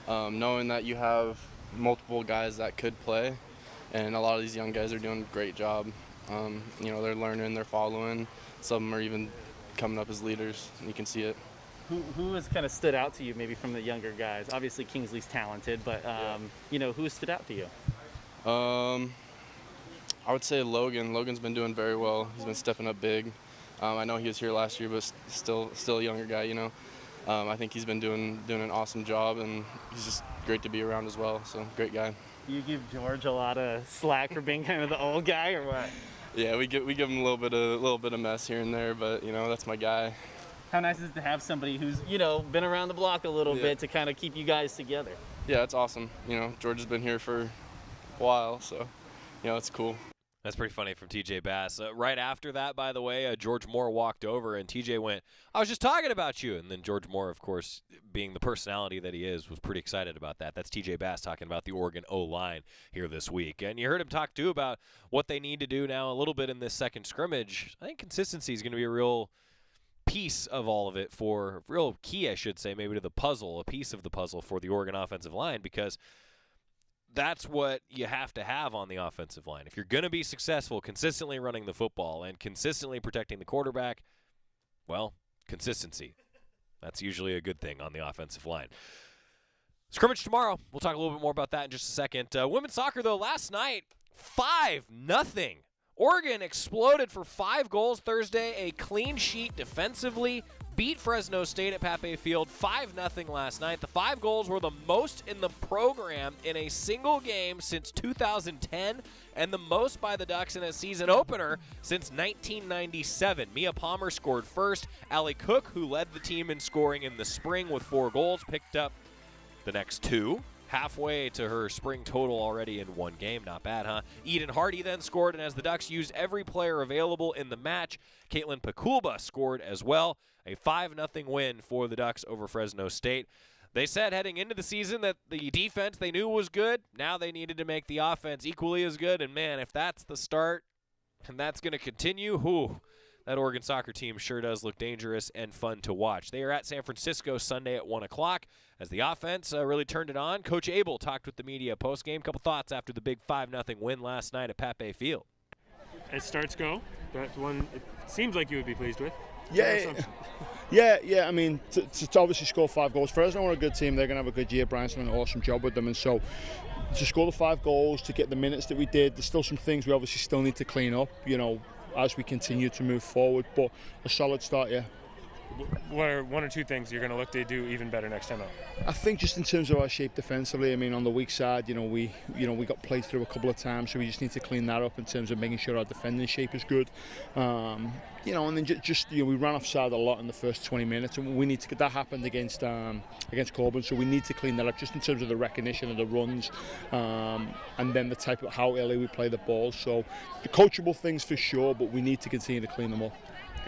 knowing that you have multiple guys that could play, and a lot of these young guys are doing a great job. They're learning, they're following. Some of them are even coming up as leaders, and you can see it. Who has kind of stood out to you maybe from the younger guys? Obviously Kingsley's talented, but who has stood out to you? I would say Logan. Logan's been doing very well. He's been stepping up big. I know he was here last year, but still a younger guy, I think he's been doing an awesome job, and he's just great to be around as well. So great guy. Do you give George a lot of slack for being kind of the old guy, or what? Yeah, we give him a little bit of mess here and there, but that's my guy. How nice is it to have somebody who's been around the block a little bit to kind of keep you guys together? Yeah, it's awesome. George has been here for a while, so it's cool. That's pretty funny from TJ Bass. Right after that, by the way, George Moore walked over and TJ went, "I was just talking about you." And then George Moore, of course, being the personality that he is, was pretty excited about that. That's TJ Bass talking about the Oregon O-line here this week. And you heard him talk, too, about what they need to do now a little bit in this second scrimmage. I think consistency is going to be a real piece of all of it, for real key, I should say, maybe to the puzzle, a piece of the puzzle for the Oregon offensive line, because that's what you have to have on the offensive line. If you're going to be successful consistently running the football and consistently protecting the quarterback, well, consistency. That's usually a good thing on the offensive line. Scrimmage tomorrow. We'll talk a little bit more about that in just a second. Women's soccer, though, last night, 5-0. Oregon exploded for 5 goals Thursday, a clean sheet defensively, beat Fresno State at Pape Field 5-0 last night. The 5 goals were the most in the program in a single game since 2010, and the most by the Ducks in a season opener since 1997. Mia Palmer scored first. Allie Cook, who led the team in scoring in the spring with 4 goals, picked up the next 2. Halfway to her spring total already in 1 game. Not bad, huh? Eden Hardy then scored, and as the Ducks used every player available in the match, Caitlin Pakulba scored as well. A 5-0 win for the Ducks over Fresno State. They said heading into the season that the defense they knew was good. Now they needed to make the offense equally as good, and man, if that's the start and that's going to continue, that Oregon soccer team sure does look dangerous and fun to watch. They are at San Francisco Sunday at 1 o'clock as the offense really turned it on. Coach Abel talked with the media postgame. Couple thoughts after the big 5-0 win last night at Pape Field. As starts go, that's one it seems like you would be pleased with. Yeah. I mean, to obviously score 5 goals. Fresno are a good team. They're going to have a good year. Brian's done an awesome job with them. And so to score the 5 goals, to get the minutes that we did, there's still some things we obviously still need to clean up, as we continue to move forward. But a solid start, yeah. What are 1 or 2 things you're going to look to do even better next time out? I think just in terms of our shape defensively, I mean, on the weak side, we got played through a couple of times, so we just need to clean that up in terms of making sure our defending shape is good. And then we ran offside a lot in the first 20 minutes, and we need to get that happened against Corbin, so we need to clean that up just in terms of the recognition of the runs, and then the type of how early we play the ball. So the coachable things for sure, but we need to continue to clean them up.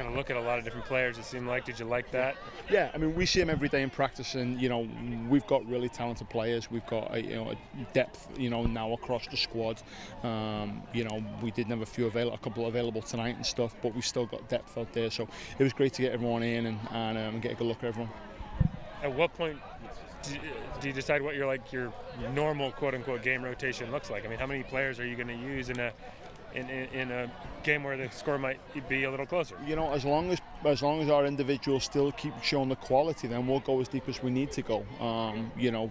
going to look at a lot of different players, it seemed like. Did you like that? Yeah, I mean, we see them every day in practice, and, you know, we've got really talented players. We've got, a depth, now across the squad. You know, we did have a couple available tonight and stuff, but we've still got depth out there. So it was great to get everyone in and get a good look at everyone. At what point do you decide what your normal quote-unquote game rotation looks like? I mean, how many players are you going to use in a game where the score might be a little closer? You know, as long as our individuals still keep showing the quality, then we'll go as deep as we need to go. You know,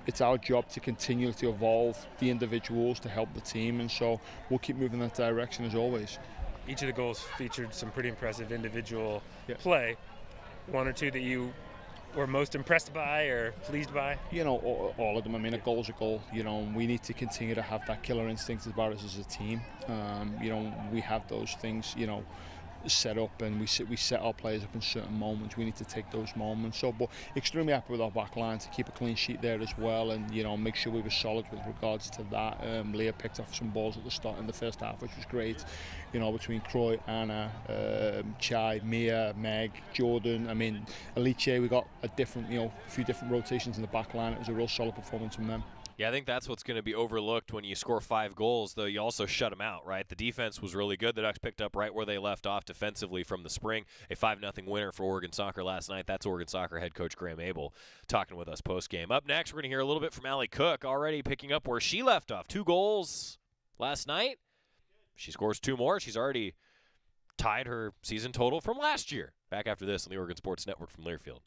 it's our job to continue to evolve the individuals to help the team, and so we'll keep moving in that direction as always. Each of the goals featured some pretty impressive individual play. One or two that you were most impressed by or pleased by? You know, all of them. I mean, a goal's a goal. You know, we need to continue to have that killer instinct about us as a team. You know, we have those things, set up, and we set our players up in certain moments. We need to take those moments. So, but extremely happy with our back line to keep a clean sheet there as well, and make sure we were solid with regards to that. Leah picked off some balls at the start in the first half, which was great. Between Croy, Anna, Chai, Mia, Meg, Jordan. I mean, Alicia, we got a few different rotations in the back line. It was a real solid performance from them. Yeah, I think that's what's going to be overlooked when you score 5 goals, though you also shut them out, right? The defense was really good. The Ducks picked up right where they left off defensively from the spring. A 5-0 winner for Oregon Soccer last night. That's Oregon Soccer head coach Graham Abel talking with us post-game. Up next, we're going to hear a little bit from Allie Cook, already picking up where she left off. 2 goals last night. She scores 2 more. She's already tied her season total from last year. Back after this on the Oregon Sports Network from Learfield.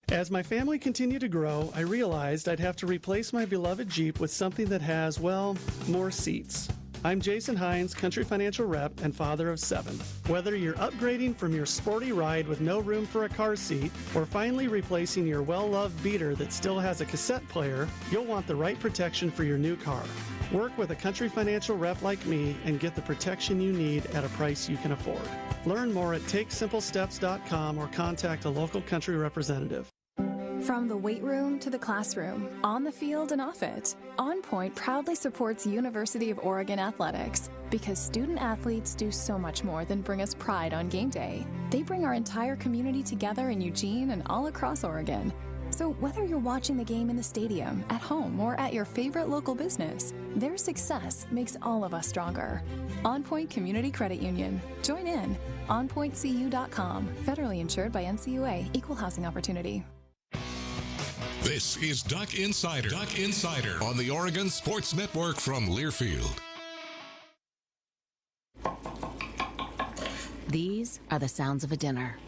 As my family continued to grow, I realized I'd have to replace my beloved Jeep with something that has, well, more seats. I'm Jason Hines, Country Financial Rep and father of 7. Whether you're upgrading from your sporty ride with no room for a car seat or finally replacing your well-loved beater that still has a cassette player, you'll want the right protection for your new car. Work with a Country Financial Rep like me and get the protection you need at a price you can afford. Learn more at TakeSimpleSteps.com or contact a local Country representative. From the weight room to the classroom, on the field and off it, On Point proudly supports University of Oregon athletics because student athletes do so much more than bring us pride on game day. They bring our entire community together in Eugene and all across Oregon. So whether you're watching the game in the stadium, at home, or at your favorite local business, their success makes all of us stronger. On Point Community Credit Union. Join in. OnPointCU.com. Federally insured by NCUA. Equal housing opportunity. This is Duck Insider. Duck Insider on the Oregon Sports Network from Learfield. These are the sounds of a dinner.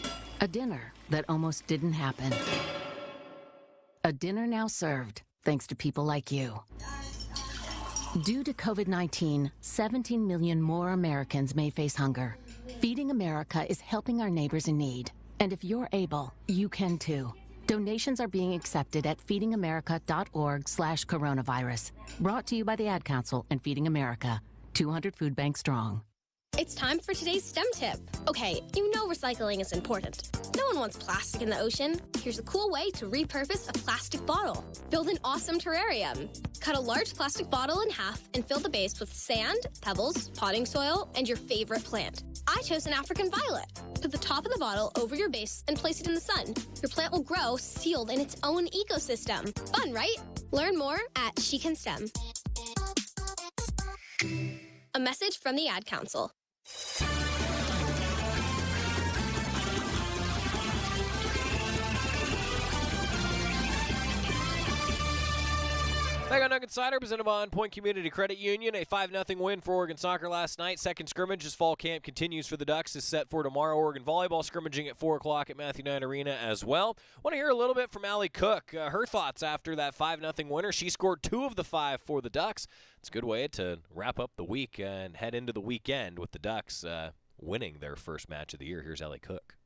A dinner that almost didn't happen. A dinner now served, thanks to people like you. Due to COVID-19, 17 million more Americans may face hunger. Feeding America is helping our neighbors in need. And if you're able, you can too. Donations are being accepted at feedingamerica.org/coronavirus. Brought to you by the Ad Council and Feeding America, 200 food banks strong. It's time for today's STEM tip. Okay, you know recycling is important. No one wants plastic in the ocean. Here's a cool way to repurpose a plastic bottle. Build an awesome terrarium. Cut a large plastic bottle in half and fill the base with sand, pebbles, potting soil, and your favorite plant. I chose an African violet. Put the top of the bottle over your base and place it in the sun. Your plant will grow sealed in its own ecosystem. Fun, right? Learn more at She Can STEM. A message from the Ad Council. Back on Duck Insider, presented by On Point Community Credit Union. A 5-0 win for Oregon Soccer last night. Second scrimmage as fall camp continues for the Ducks is set for tomorrow. Oregon Volleyball scrimmaging at 4 o'clock at Matthew Knight Arena as well. Want to hear a little bit from Allie Cook. Her thoughts after that 5-0 winner. She scored 2 of the 5 for the Ducks. It's a good way to wrap up the week and head into the weekend with the Ducks winning their first match of the year. Here's Allie Cook.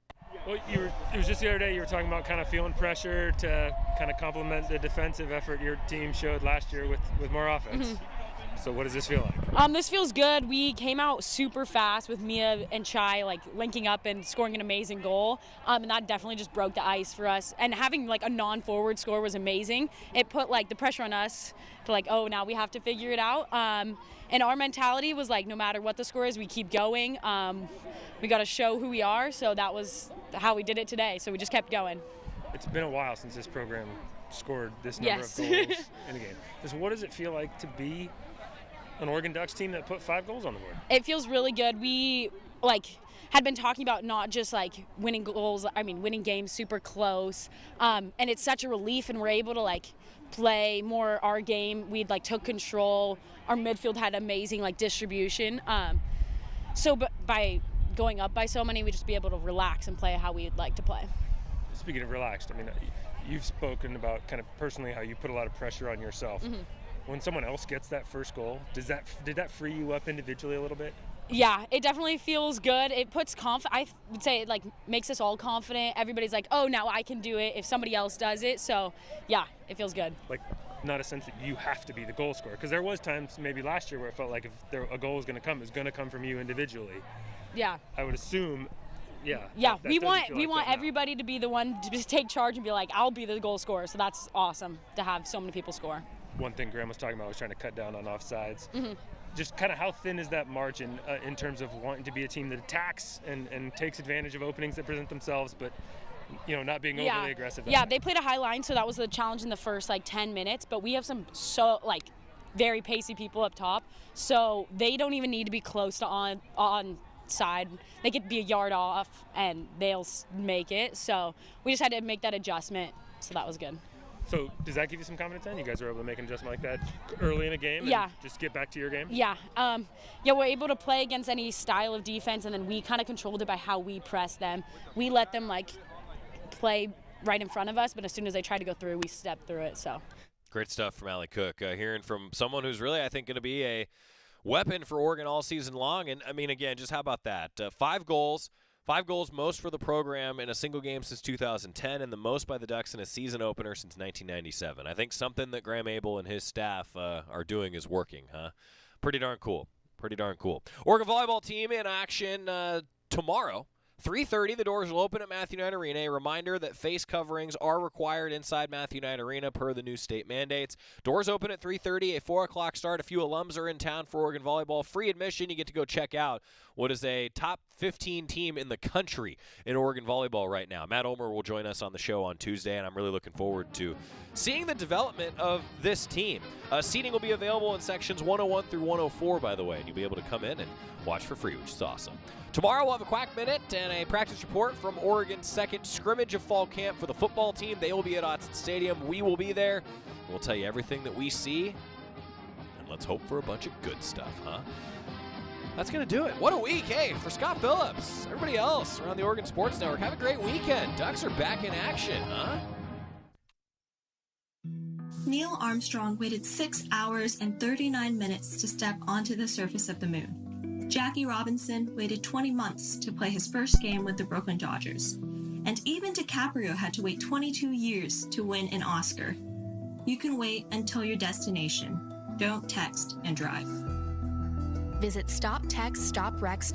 Well, it was just the other day you were talking about kind of feeling pressure to kind of complement the defensive effort your team showed last year with more offense. Mm-hmm. So what does this feel like? This feels good. We came out super fast with Mia and Chai like linking up and scoring an amazing goal, and that definitely just broke the ice for us. And having like a non-forward score was amazing. It put like the pressure on us to like, oh, now we have to figure it out. And our mentality was like, no matter what the score is, we keep going. We got to show who we are, so that was how we did it today. So we just kept going. It's been a while since this program scored this number of goals in a game. So what does it feel like to be an Oregon Ducks team that put 5 goals on the board? It feels really good. We had been talking about not just winning goals, winning games super close. And it's such a relief, and we're able to play more our game. We took control. Our midfield had amazing distribution. So by going up by so many, we just be able to relax and play how we'd like to play. Speaking of relaxed, you've spoken about kind of personally how you put a lot of pressure on yourself. Mm-hmm. When someone else gets that first goal, did that free you up individually a little bit? Yeah, it definitely feels good. It puts I would say it makes us all confident. Everybody's like, oh, now I can do it if somebody else does it. So yeah, it feels good. Not a sense that you have to be the goal scorer, because there was times maybe last year where it felt like if a goal was going to come, it was going to come from you individually. Yeah. I would assume. Yeah. Yeah, we want everybody to be the one to just take charge and be like, I'll be the goal scorer. So that's awesome to have so many people score. One thing Graham was talking about was trying to cut down on offsides. Mm-hmm. Just kind of how thin is that margin in terms of wanting to be a team that attacks and takes advantage of openings that present themselves, but not being overly aggressive. Yeah, they played a high line, so that was the challenge in the first 10 minutes. But we have some very pacey people up top, so they don't even need to be close to on side. They could be a yard off and they'll make it. So we just had to make that adjustment. So that was good. So does that give you some confidence then? You guys were able to make an adjustment like that early in a game? Yeah. And just get back to your game? Yeah. We're able to play against any style of defense, and then we kind of controlled it by how we press them. We let them play right in front of us, but as soon as they try to go through, we step through it. So great stuff from Allie Cook. Hearing from someone who's really, I think, going to be a weapon for Oregon all season long. And again, just how about that? 5 goals. 5 goals, most for the program in a single game since 2010, and the most by the Ducks in a season opener since 1997. I think something that Graham Abel and his staff are doing is working, huh? Pretty darn cool. Pretty darn cool. Oregon volleyball team in action tomorrow. 3:30, the doors will open at Matthew Knight Arena. A reminder that face coverings are required inside Matthew Knight Arena per the new state mandates. Doors open at 3:30, a 4 o'clock start. A few alums are in town for Oregon volleyball. Free admission. You get to go check out what is a top 15 team in the country in Oregon volleyball right now. Matt Omer will join us on the show on Tuesday, and I'm really looking forward to seeing the development of this team. Seating will be available in sections 101 through 104, by the way, and you'll be able to come in and watch for free, which is awesome. Tomorrow we'll have a Quack Minute and a practice report from Oregon's second scrimmage of fall camp for the football team. They will be at Autzen Stadium. We will be there. We'll tell you everything that we see, and let's hope for a bunch of good stuff, huh? That's going to do it. What a week, hey, for Scott Phillips. Everybody else around the Oregon Sports Network, have a great weekend. Ducks are back in action, huh? Neil Armstrong waited 6 hours and 39 minutes to step onto the surface of the moon. Jackie Robinson waited 20 months to play his first game with the Brooklyn Dodgers. And even DiCaprio had to wait 22 years to win an Oscar. You can wait until your destination. Don't text and drive. Visit StopTextStopWreck.com.